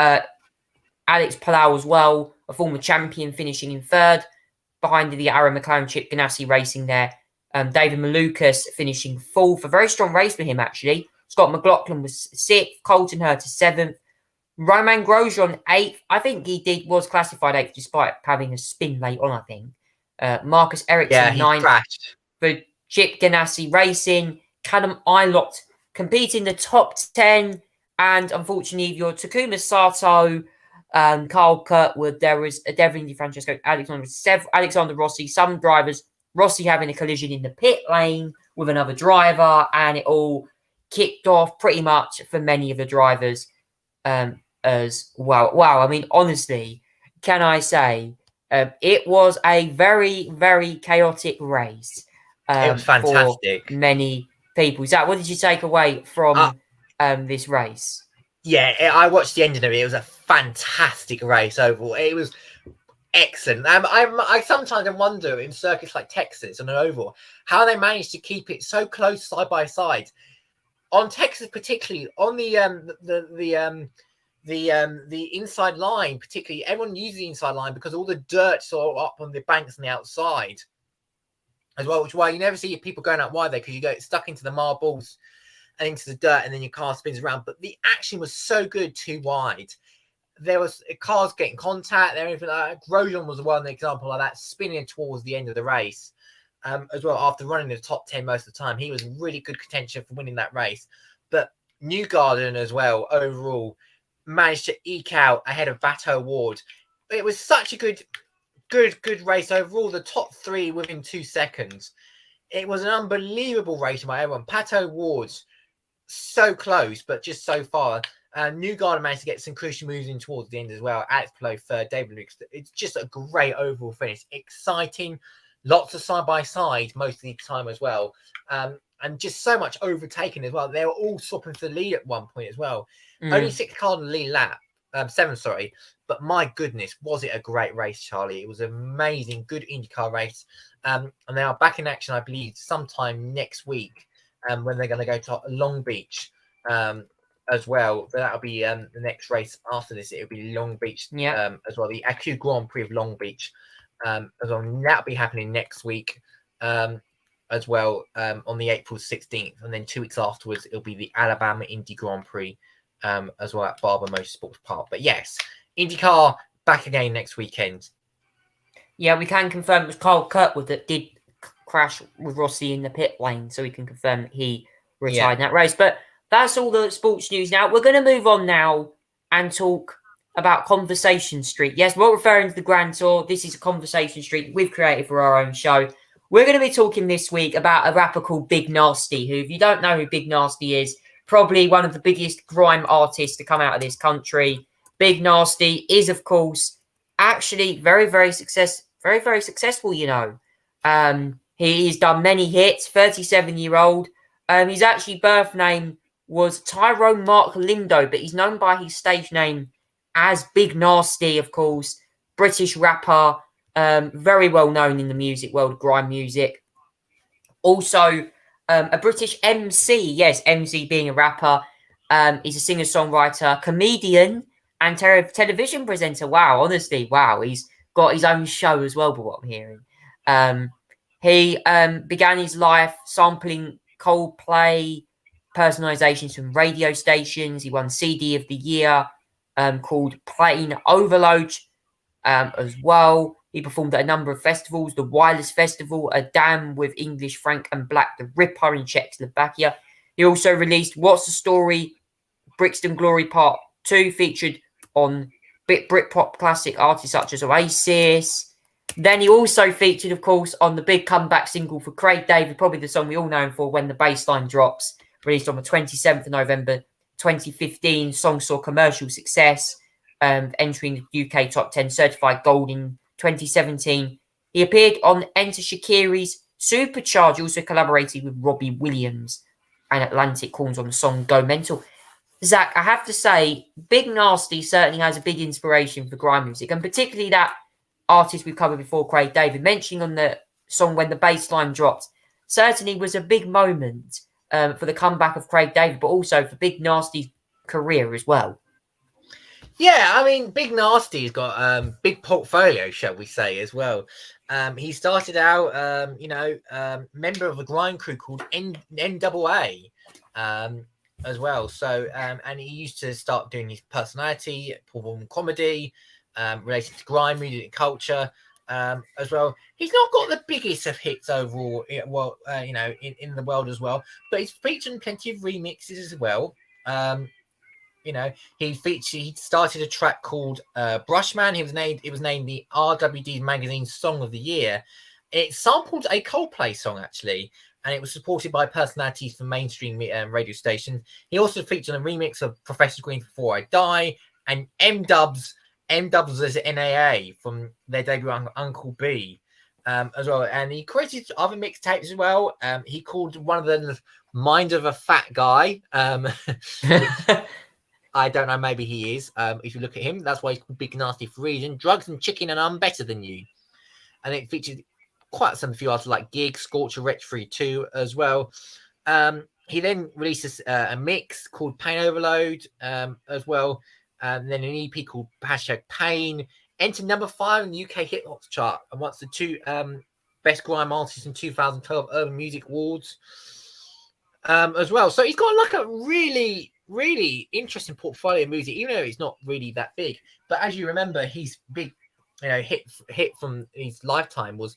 Alex Palou as well, a former champion, finishing in third. Behind the Aaron McLaren, Chip Ganassi racing there. David Malukas finishing fourth. A very strong race for him, actually. Scott McLaughlin was sixth. Colton Herta seventh. Romain Grosjean eighth. I think he was classified eighth despite having a spin late on, I think. Marcus Ericsson ninth. Crashed. For Chip Ganassi racing. Callum Ilott competing the top 10. And unfortunately, your Takuma Sato, Carl Kirkwood, there was a Devin DeFrancesco, Alexander Rossi, some drivers, Rossi having a collision in the pit lane with another driver, and it all kicked off pretty much for many of the drivers as well. Wow, I mean, honestly, can I say, it was a very, very chaotic race. It was fantastic. For many people. Zach, what did you take away from this race? Yeah, I watched the end of it. It was a fantastic race overall. It was excellent. I sometimes wonder in circuits like Texas on an oval how they managed to keep it so close side by side. On Texas, particularly on the inside line, particularly everyone used the inside line because all the dirt's all up on the banks on the outside as well. Which is why you never see people going out wide there, because you get stuck into the marbles and into the dirt, and then your car spins around. But the action was so good too wide. There was cars getting contact. Everything like that. Grosjean was one example like that, spinning towards the end of the race. as well. After running the top 10 most of the time, he was really good contention for winning that race. But Newgarden as well, overall, managed to eke out ahead of Bateau Ward. It was such a good race overall. The top 3 within 2 seconds. It was an unbelievable race by everyone. Bateau Ward's so close, but just so far. Newgarden managed to get some crucial moves in towards the end as well. Alex Palou third, David Lucas. It's just a great overall finish. Exciting, lots of side by side most of the time as well. And just so much overtaking as well. They were all swapping for the lead at one point as well. Only 6 cars on the lead lap. 7, sorry. But my goodness, was it a great race, Charlie? It was an amazing, good IndyCar race. And they are back in action, I believe, sometime next week when they're going to go to Long Beach as well. But that'll be the next race after this. It'll be Long Beach as well. The AQ Grand Prix of Long Beach as well. And that'll be happening next week as well on the April 16th. And then 2 weeks afterwards, it'll be the Alabama Indy Grand Prix as well at Barber Motorsports Park. But yes, IndyCar back again next weekend. Yeah, we can confirm it was Carl Kirkwood that did crash with Rossi in the pit lane, so we can confirm that he retired in that race. But that's all the sports news now. We're going to move on now and talk about Conversation Street. Yes, we're not referring to the Grand Tour. This is a Conversation Street we've created for our own show. We're going to be talking this week about a rapper called Big Nasty, who, if you don't know who Big Nasty is, probably one of the biggest grime artists to come out of this country. Big Nasty is, of course, actually very successful, you know. He's done many hits, 37-year-old. His actually birth name was Tyrone Mark Lindo, but he's known by his stage name as Big Nasty, of course. British rapper, very well known in the music world, grime music. Also, a British MC, yes, MC being a rapper. He's a singer-songwriter, comedian, and television presenter. Wow, honestly, wow. He's got his own show as well, by what I'm hearing. He began his life sampling Coldplay personalizations from radio stations. He won CD of the Year called Plain Overload as well. He performed at a number of festivals, the Wireless Festival, a Dam with English, Frank and Black, the Ripper in Czechoslovakia. He also released What's the Story, Brixton Glory Part 2, featured on Britpop classic artists such as Oasis. Then he also featured, of course, on the big comeback single for Craig David, probably the song we all know him for, When the Bassline Drops, released on the 27th of November 2015. Song saw commercial success, entering the UK Top 10 certified gold in 2017. He appeared on Enter Shaqiri's Supercharge, also collaborated with Robbie Williams and Atlantic Horns on the song Go Mental. Zach, I have to say, Big Nasty certainly has a big inspiration for grime music, and particularly that artist we've covered before, Craig David, mentioning on the song When the Bassline Dropped, certainly was a big moment for the comeback of Craig David, but also for Big Nasty's career as well. Yeah, I mean, Big Nasty's got big portfolio, shall we say, as well. He started out, member of a grime crew called NAA as well. So, and he used to start doing his personality, perform comedy, related to grime music and culture as well. He's not got the biggest of hits overall, in the world as well, but he's featured in plenty of remixes as well. He started a track called Brushman. It was named the RWD Magazine Song of the Year. It sampled a Coldplay song, actually, and it was supported by personalities from mainstream radio stations. He also featured a remix of Professor Green Before I Die, and M-Dubs as NAA from their debut Uncle B as well. And he created other mixtapes as well. He called one of them Mind of a Fat Guy. I don't know, maybe he is. If you look at him, that's why he's called Big Nasty for a reason. Drugs and Chicken and I'm Better Than You. And it featured quite some few artists like Gig, Scorcher, Wretch Free 2 as well. He then releases a mix called Pain Overload as well. And then an EP called #Pain. Entered number 5 in the UK Hit Lots chart. And once the 2 Best Grime Artists in 2012 Urban Music Awards as well. So he's got like a really interesting portfolio of music, even though it's not really that big. But as you remember, his big, hit from his lifetime was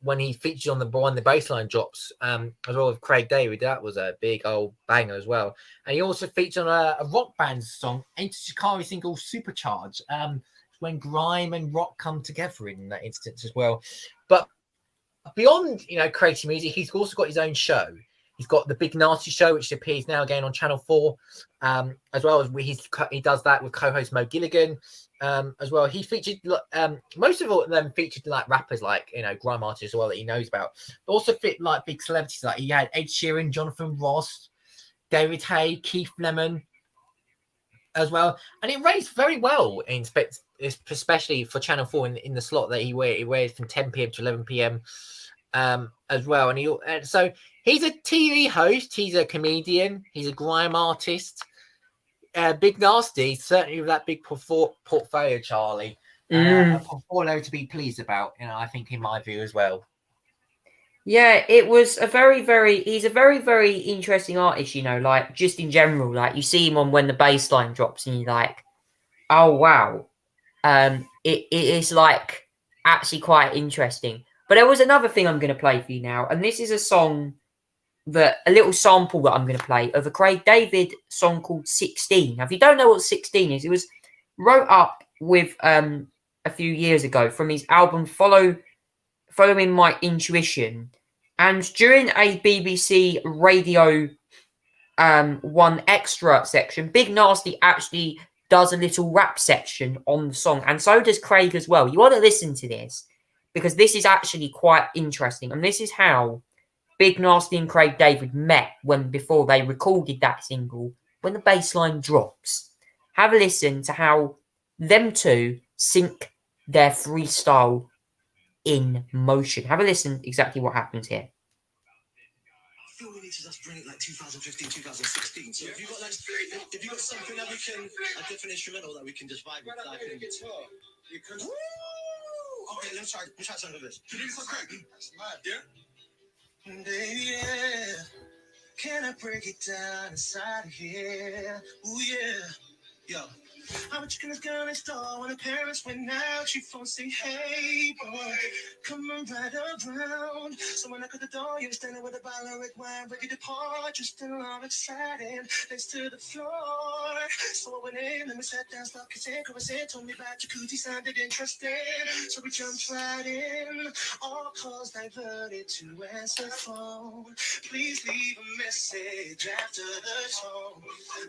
when he featured on the baseline drops, as well with Craig David, that was a big old banger as well. And he also featured on a rock band song, Enter Shikari single Supercharge, when grime and rock come together in that instance as well. But beyond, creating music, he's also got his own show. He's got the Big Nasty Show, which appears now again on Channel 4, as well as he does that with co-host Mo Gilligan, as well. He featured most of all them featured like rappers, like grime artists as well that he knows about. Also fit like big celebrities, like he had Ed Sheeran, Jonathan Ross, David Hay, Keith Lemon, as well, and it raised very well especially for Channel 4 in the slot that he wears from 10 p.m. to 11 p.m. As well, and so he's a TV host, he's a comedian, he's a grime artist, Big Nasty, certainly with that big portfolio, Charlie, a portfolio to be pleased about, I think, in my view as well. Yeah, it was he's a very, very interesting artist, like just in general, like you see him on When the Bassline Drops and you're like, oh, wow. It is like actually quite interesting. But there was another thing I'm going to play for you now. And this is a little sample that I'm going to play of a Craig David song called 16. Now, if you don't know what 16 is, it was wrote up with a few years ago from his album Following My Intuition, and during a BBC Radio 1 Extra section, Big Nasty actually does a little rap section on the song, and so does Craig as well. You want to listen to this because this is actually quite interesting, and this is how Big Nasty and Craig David met before they recorded that single, When the Bassline Drops. Have a listen to how them two sync their freestyle in motion. Have a listen exactly what happens here. I feel we need to just bring it like 2015, 2016. So if you got something that we can, a different instrumental that we can just vibe with. Like guitar. You can. Woo! Okay, let's try some of this. That's mad, yeah? Baby, yeah. Can I break it down inside of here? Ooh, yeah. Yo. How much can this girl install when her parents went out? She phone say, hey, boy, come on right around. So when I cut the door, you were standing with a bottle of red wine, ready to pour, just still all excited, next to the floor. So I went in, and we sat down, started kissing, caressing, told me about jacuzzi, sounded interesting. So we jumped right in, all calls diverted to answer phone. Please leave a message after the tone.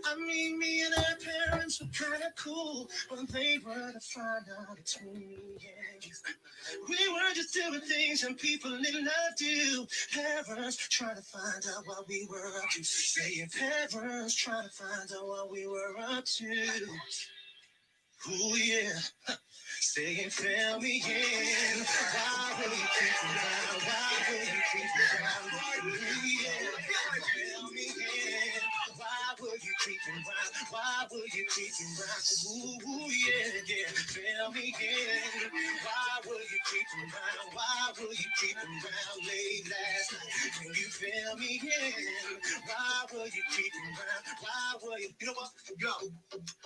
I mean, me and her parents were kind of cool, but they were to find out it's me and you. We were just doing things and people in love do. Parents trying to find out what we were up to. Saying parents trying to find out what we were up to. Ooh, yeah. Saying, fill me in. Why will you keep me down? Why will you keep me down? Ooh, yeah. Fill me in. Why will you keep me round? Why will you keep me round? Ooh, yeah, yeah. Fill me in. Why will you keep me round? Why will you keep me round late last night? Can you fill me in? Why will you keep me round? Why will you? You know what? Go.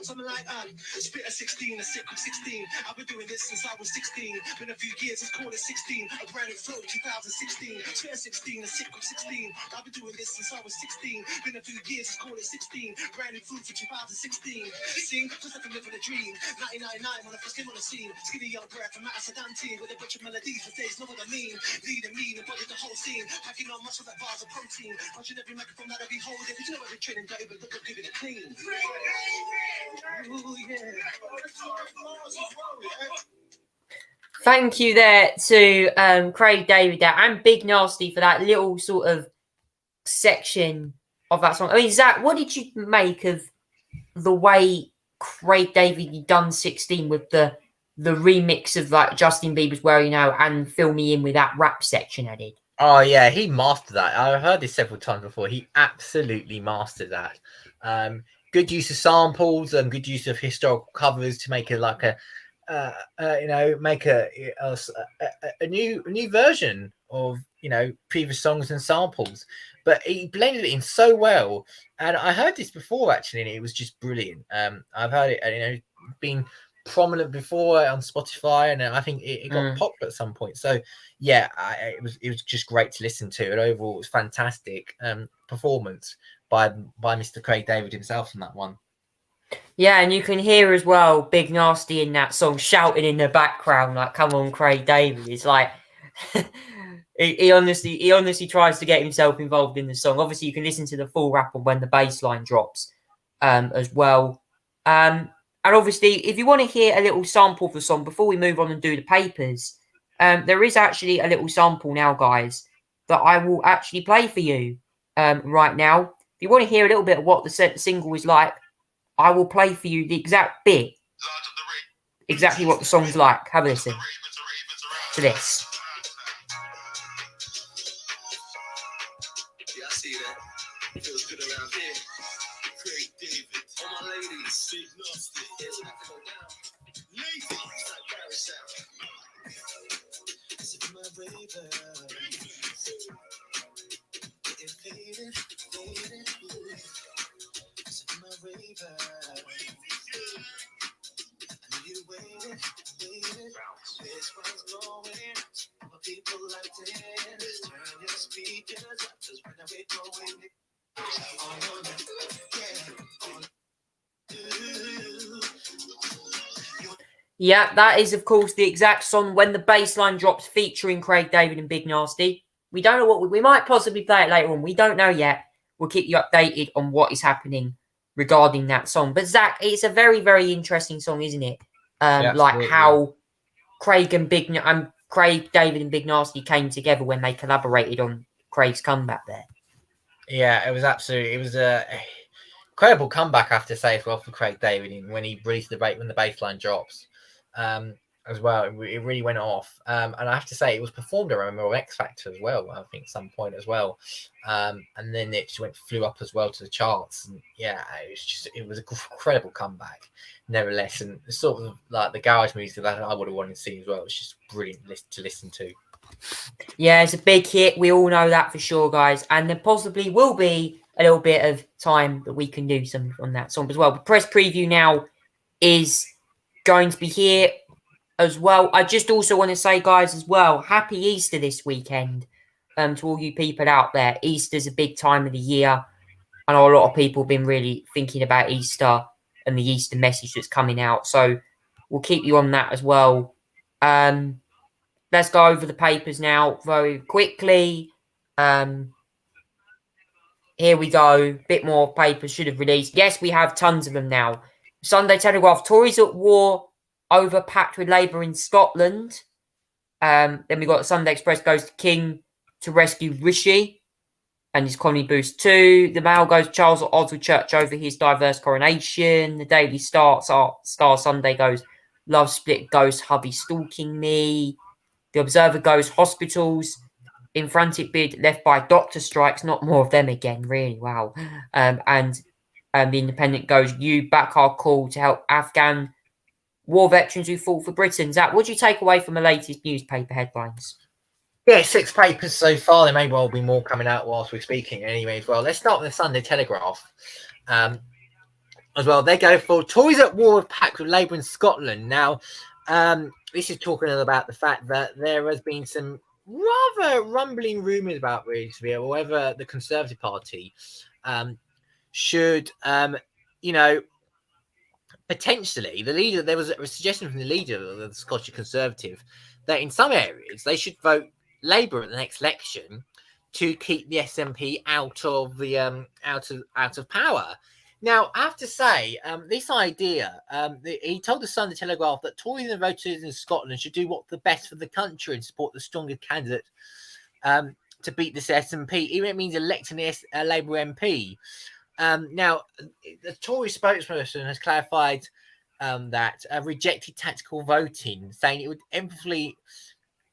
Something like, spit a 16, a sick 16. I've been doing this since I was 16. Been a few years, it's called it 16. A brand new flow, 2016. Spit a 16, a sick 16. I've been doing this since I was 16. Been a few years, it's called it 16. Brand new food for 2016. Sing, just like I'm living a dream. 1999, when I first came on the scene. Skinny young brat from Matt Saddam team. With a bunch of melodies for days, know what I mean. Leading me and body the whole scene. Packing on muscle like bars of protein. Punching every microphone that I be holding. You know every training day, but look, I'm giving it clean. Ooh, yeah. Thank you there to Craig David there and Big Nasty for that little sort of section of that song. I mean, Zach, what did you make of the way Craig David done 16 with the remix of like Justin Bieber's Where You Know and Fill Me In with that rap section added? Oh yeah, he mastered that. I've heard this several times before. He absolutely mastered that. Good use of samples and good use of historical covers to make it like make a new version of previous songs and samples. But he blended it in so well, and I heard this before actually, and it was just brilliant. I've heard it, been prominent before on Spotify, and I think it got popular at some point. So yeah, it was just great to listen to. And overall, it was fantastic performance by Mr. Craig David himself on that one. Yeah, and you can hear as well Big Nasty in that song shouting in the background, like, "Come on, Craig David." It's like he honestly tries to get himself involved in the song. Obviously, you can listen to the full rap on when the bass line drops as well. And obviously, if you want to hear a little sample of the song before we move on and do the papers, there is actually a little sample now, guys, that I will actually play for you right now. If you want to hear a little bit of what the single is like, I will play for you the exact bit, exactly what the song's like. Have a listen to this. Yeah, I see that. Feels good around here. Craig David. All my ladies. Big Nasty. Here's what I go down. Ladies. Like Paris out. Sip my raver. Getting faded. Sip my raver. I need waiting. This one's going. What people like this. Turn your speakers up. Cause when we going Yeah, that is, of course, the exact song when the bass line drops featuring Craig David and Big Nasty. We don't know what we might possibly play it later on. We don't know yet. We'll keep you updated on what is happening regarding that song. But Zach, it's a very, very interesting song, isn't it? Like how Craig David and Big Nasty came together when they collaborated on Craig's comeback there. Yeah, it was a incredible comeback, I have to say, as well, for Craig David when he released when the bass line drops. As well, it really went off. And I have to say, it was performed, I remember, on X Factor as well, I think, some point as well. And then it just flew up as well to the charts. And yeah, it was an incredible comeback, nevertheless. And sort of like the garage music that I would have wanted to see as well. It's just brilliant to listen to. Yeah, it's a big hit. We all know that for sure, guys. And there possibly will be a little bit of time that we can do something on that song as well. But press preview now is going to be here as well. I just also want to say, guys, as well, happy Easter this weekend to all you people out there. Easter's a big time of the year. I know a lot of people have been really thinking about Easter and the Easter message that's coming out. So we'll keep you on that as well. Let's go over the papers now very quickly. Here we go. Bit more papers should have released. Yes, we have tons of them now. Sunday Telegraph. Tories at war over pact with Labour in Scotland. Then we got Sunday Express goes to King to rescue Rishi and his colony boost too. The Mail goes Charles at odds with Church over his diverse coronation. The Daily Star Sunday goes love split ghost hubby stalking me. The Observer goes hospitals in frantic bid left by doctor strikes. Not more of them again, really. Wow. And the Independent goes you back our call to help Afghan war veterans who fought for Britain. Zach, what do you take away from the latest newspaper headlines? Yeah, 6 papers so far. There may well be more coming out whilst we're speaking anyway as well. Let's start with the Sunday Telegraph. As well, they go for Tories at war with pact with Labour in Scotland. Now, this is talking about the fact that there has been some rather rumbling rumours about recently whether the Conservative Party should, potentially, there was a suggestion from the leader of the Scottish Conservative that in some areas they should vote Labour at the next election to keep the SNP out of the out of power. Now, I have to say, this idea, he told the Sunday Telegraph that Tories and voters in Scotland should do what's the best for the country and support the strongest candidate to beat this SNP, even if it means electing a Labour MP. Now, the Tory spokesperson has clarified that rejected tactical voting, saying it would emphatically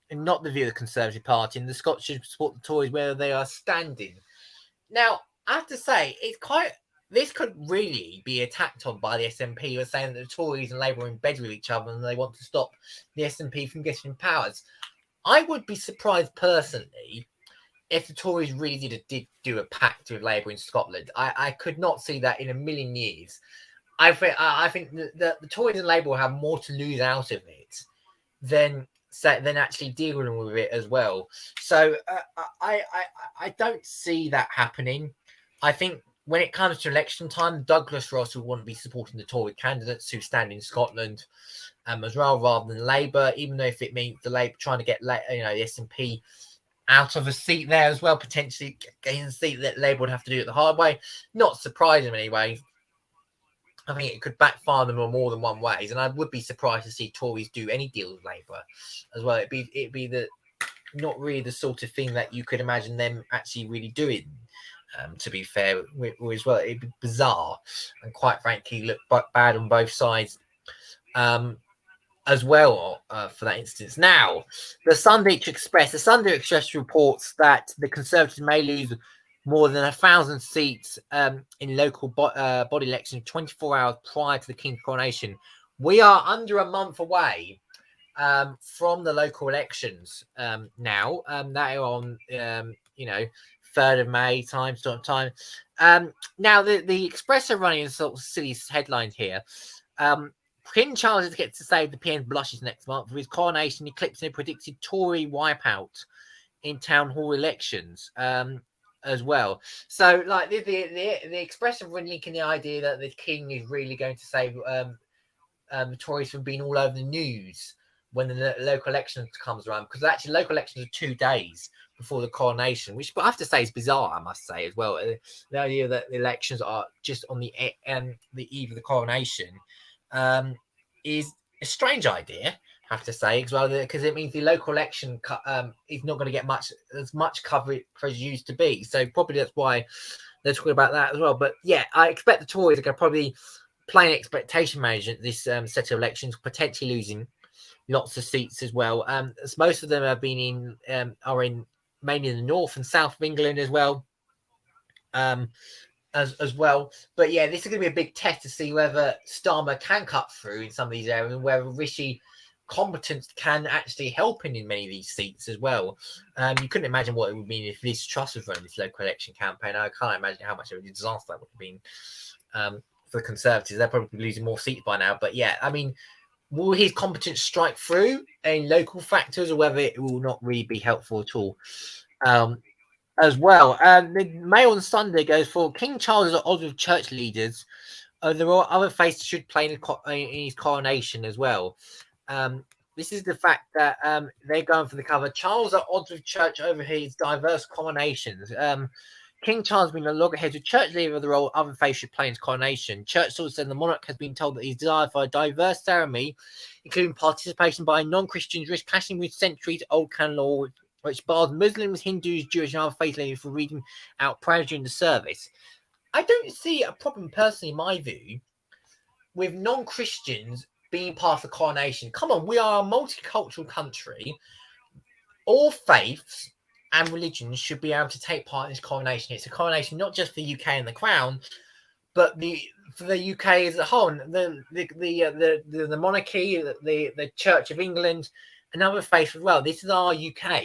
not the view of the Conservative Party, and the Scots should support the Tories where they are standing. Now, I have to say, this could really be attacked on by the SNP, who are saying that the Tories and Labour are in bed with each other and they want to stop the SNP from getting powers. I would be surprised personally if the Tories really did do a pact with Labour in Scotland. I could not see that in a million years. I think the Tories and Labour will have more to lose out of it than actually dealing with it as well. So I don't see that happening. I think when it comes to election time, Douglas Ross will want to be supporting the Tory candidates who stand in Scotland as well, rather than Labour, even though if it means the Labour trying to get the SNP out of a seat there as well, potentially getting a seat that Labour would have to do it the hard way. Not surprising anyway. I think it could backfire them in more than one ways, and I would be surprised to see Tories do any deal with Labour as well. It'd be the not really the sort of thing that you could imagine them actually really doing. To be fair, as well, it'd be bizarre and quite frankly look bad on both sides. As well, for that instance. Now, the Sunday Express reports that the Conservatives may lose more than 1,000 seats in local body elections 24 hours prior to the King's coronation. We are under a month away from the local elections now. That are on, 3rd of May time. Now, the Express are running sort of silly headlines here. King Charles gets to save the PM's blushes next month with his coronation eclipsing a predicted Tory wipeout in town hall elections as well. So, like the Express are linking the idea that the King is really going to save the Tories from being all over the news when the local elections comes around, because actually local elections are 2 days before the coronation, which I have to say is bizarre, I must say as well. The idea that the elections are just on the eve of the coronation is a strange idea, I have to say, as well, because it means the local election is not going to get as much coverage as used to be. So probably that's why they're talking about that as well. But yeah, I expect the Tories are going to probably play an expectation management this set of elections, potentially losing lots of seats as well. As most of them have been are in mainly in the north and south of England as well. As well. But yeah, this is going to be a big test to see whether Starmer can cut through in some of these areas and whether Rishi competence can actually help in many of these seats as well. You couldn't imagine what it would mean if Liz Truss was running this local election campaign. I can't imagine how much of a disaster that would have been for the Conservatives. They're probably losing more seats by now. But yeah, I mean, will his competence strike through in local factors, or whether it will not really be helpful at all? As well. The Mail on Sunday goes for King Charles at odds with church leaders. There are other faces should play in his coronation as well. This is the fact that they're going for the cover. Charles at odds with church over his diverse coronations. King Charles has been a loggerhead with church leader of the role other faiths should play in his coronation. Church sources said the monarch has been told that his desire for a diverse ceremony, including participation by non-Christians, risks clashing with centuries-old canon law, which bars Muslims, Hindus, Jewish, and other faith leaders from reading out prayers during the service. I don't see a problem, personally, in my view, with non-Christians being part of the coronation. Come on, we are a multicultural country. All faiths and religions should be able to take part in this coronation. It's a coronation not just for the UK and the Crown, but for the UK as a whole. The monarchy, the Church of England, and other faiths as well. This is our UK.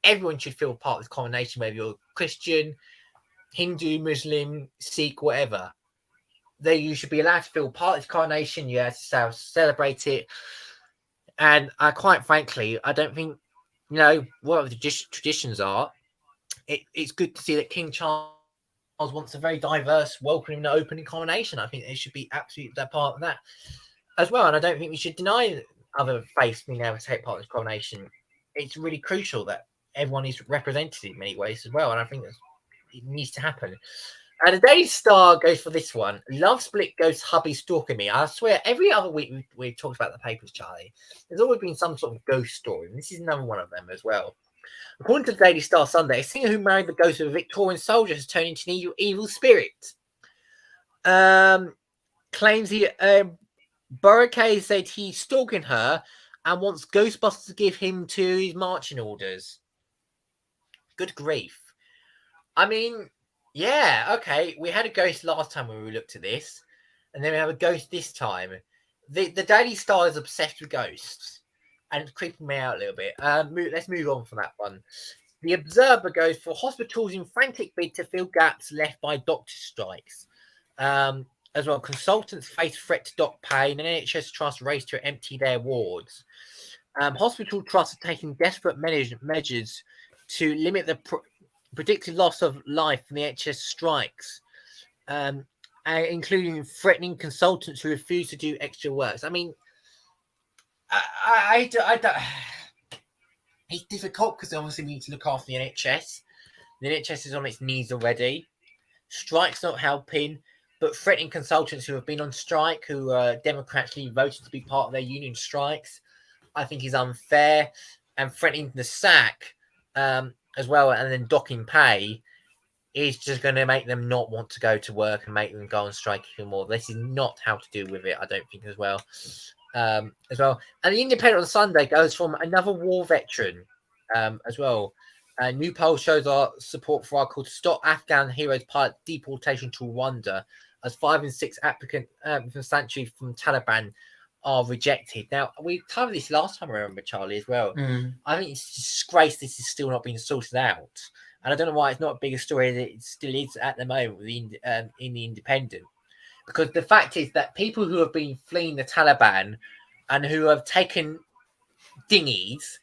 Everyone should feel part of this coronation, whether you're Christian, Hindu, Muslim, Sikh, whatever. You should be allowed to feel part of this coronation. You have to celebrate it. And quite frankly, I don't think, whatever the traditions are, it's good to see that King Charles wants a very diverse, welcoming, and opening coronation. I think they should be absolutely that part of that as well. And I don't think we should deny other faiths being able to take part in this coronation. It's really crucial that everyone is represented in many ways as well. And I think it needs to happen. And the Daily Star goes for this one. Love split goes hubby stalking me. I swear, every other week we've talked about the papers, Charlie. There's always been some sort of ghost story. And this is another one of them as well. According to the Daily Star Sunday, a singer who married the ghost of a Victorian soldier has turned into an evil spirit. Claims he... Burake said he's stalking her and wants Ghostbusters to give him to his marching orders. Good grief. I mean... yeah, okay. We had a ghost last time when we looked at this, and then we have a ghost this time. The Daily Star is obsessed with ghosts, and it's creeping me out a little bit. Let's move on from that one. The Observer goes for hospitals in frantic bid to fill gaps left by doctor strikes. as well. Consultants face threat to dock pay, and NHS trusts race to empty their wards. Hospital trusts are taking desperate measures to limit the predicted loss of life from the NHS strikes, including threatening consultants who refuse to do extra works. I mean, I don't. It's difficult because obviously we need to look after the NHS. The NHS is on its knees already. Strike's not helping, but threatening consultants who have been on strike, who are democratically voted to be part of their union strikes, I think is unfair. And threatening the sack as well, and then docking pay, is just going to make them not want to go to work and make them go on strike even more. This is not how to deal with it, I don't think, as well. And the Independent on Sunday goes from another war veteran as well. New poll shows our support for our call to stop Afghan heroes pilot deportation to Rwanda, as 5 and 6 applicants for sanctuary from Taliban are rejected. Now, we covered this last time, I remember, Charlie, as well. I think it's a disgrace this is still not being sorted out. And I don't know why it's not a bigger story than it still is at the moment with in the Independent. Because the fact is that people who have been fleeing the Taliban and who have taken dinghies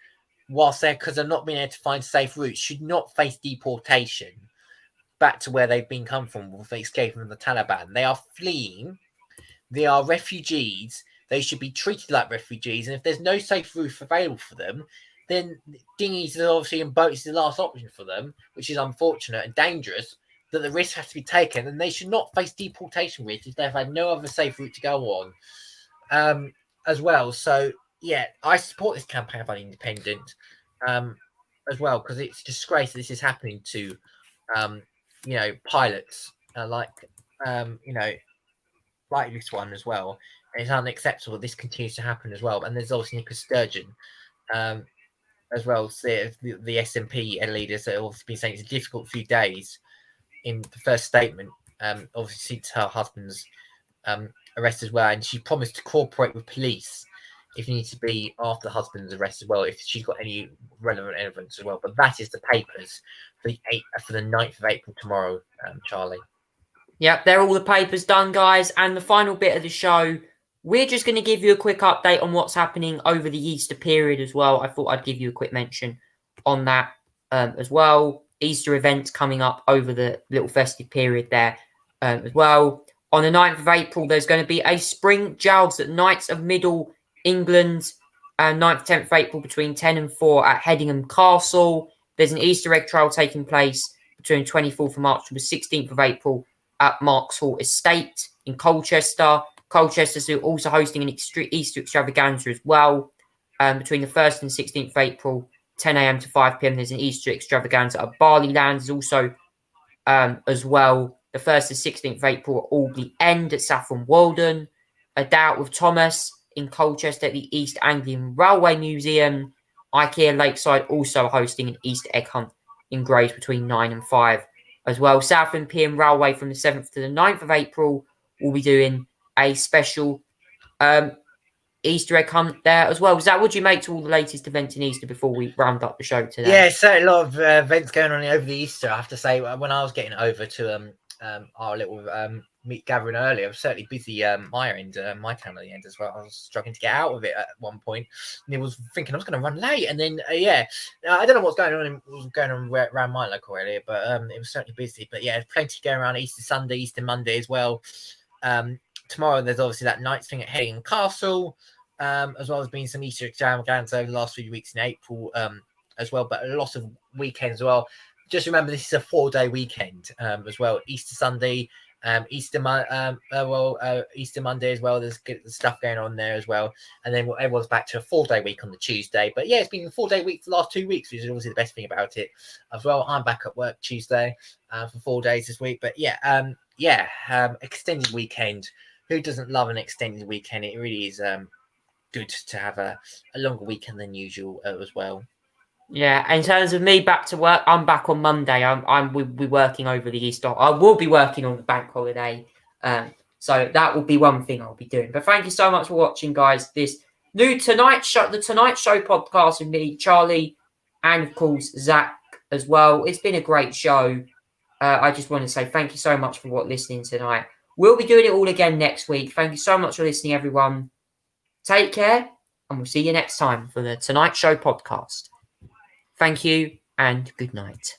whilst because they've not been able to find safe routes should not face deportation back to where they've been come from with escaping from the Taliban. They are fleeing. They are refugees. They should be treated like refugees. And if there's no safe route available for them, then dinghies are obviously and boats is the last option for them, which is unfortunate and dangerous, that the risk has to be taken. And they should not face deportation risk if they've had no other safe route to go on as well. So, yeah, I support this campaign by the Independent as well, because it's a disgrace that this is happening to, pilots like this one as well. And it's unacceptable this continues to happen as well. And there's also Nicola Sturgeon as well. So the SNP leaders have also been saying it's a difficult few days in the first statement. Obviously, since her husband's arrest as well. And she promised to cooperate with police if you need to be after the husband's arrest as well, if she's got any relevant evidence as well. But that is the papers for the 9th of April tomorrow, Charlie. Yep, they're all the papers done, guys. And the final bit of the show, we're just going to give you a quick update on what's happening over the Easter period as well. I thought I'd give you a quick mention on that as well. Easter events coming up over the little festive period there as well. On the 9th of April, there's going to be a spring jousts at Knights of Middle England, 9th, 10th of April between 10 and 4 at Hedingham Castle. There's an Easter egg trial taking place between 24th of March to the 16th of April at Marks Hall Estate in Colchester. Colchester's also hosting an Easter extravaganza as well. Between the 1st and 16th of April, 10 a.m. to 5 p.m. There's an Easter extravaganza at Barleylands. There's also as well the 1st and 16th of April at Albury End at Saffron Walden. A Day Out with Thomas in Colchester at the East Anglian Railway Museum. IKEA Lakeside also hosting an Easter egg hunt in Grays between 9 and 5 as well. Southland PM Railway from the 7th to the 9th of April will be doing a special Easter egg hunt there as well. Zach, what do you make to all the latest events in Easter before we round up the show today? Yeah, certainly a lot of events going on over the Easter. I have to say, when I was getting over to our little meet gathering earlier, I was certainly busy my end, my town at the end as well. I was struggling to get out of it at one point, and I was thinking I was going to run late, and then I don't know what's going on around my local area, but it was certainly busy. But yeah, plenty going around Easter Sunday, Easter Monday as well. Tomorrow there's obviously that night thing at Hedingham Castle, as well as being some Easter extravaganza over the last few weeks in April as well, but a lot of weekends as well. Just remember, this is a 4-day weekend as well. Easter Sunday, Easter Monday as well. There's good stuff going on there as well. And then everyone's back to a 4-day week on the Tuesday. But yeah, it's been a 4-day week for the last 2 weeks, which is obviously the best thing about it as well. I'm back at work Tuesday for 4 days this week. But extended weekend. Who doesn't love an extended weekend? It really is good to have a longer weekend than usual as well. Yeah, in terms of me back to work, I'm back on Monday. We'll be working over the Easter. I will be working on the bank holiday. So that will be one thing I'll be doing. But thank you so much for watching, guys. This new Tonight Show, the Tonight Show podcast with me, Charlie, and of course, Zach as well. It's been a great show. I just want to say thank you so much for listening tonight. We'll be doing it all again next week. Thank you so much for listening, everyone. Take care, and we'll see you next time for the Tonight Show podcast. Thank you, and good night.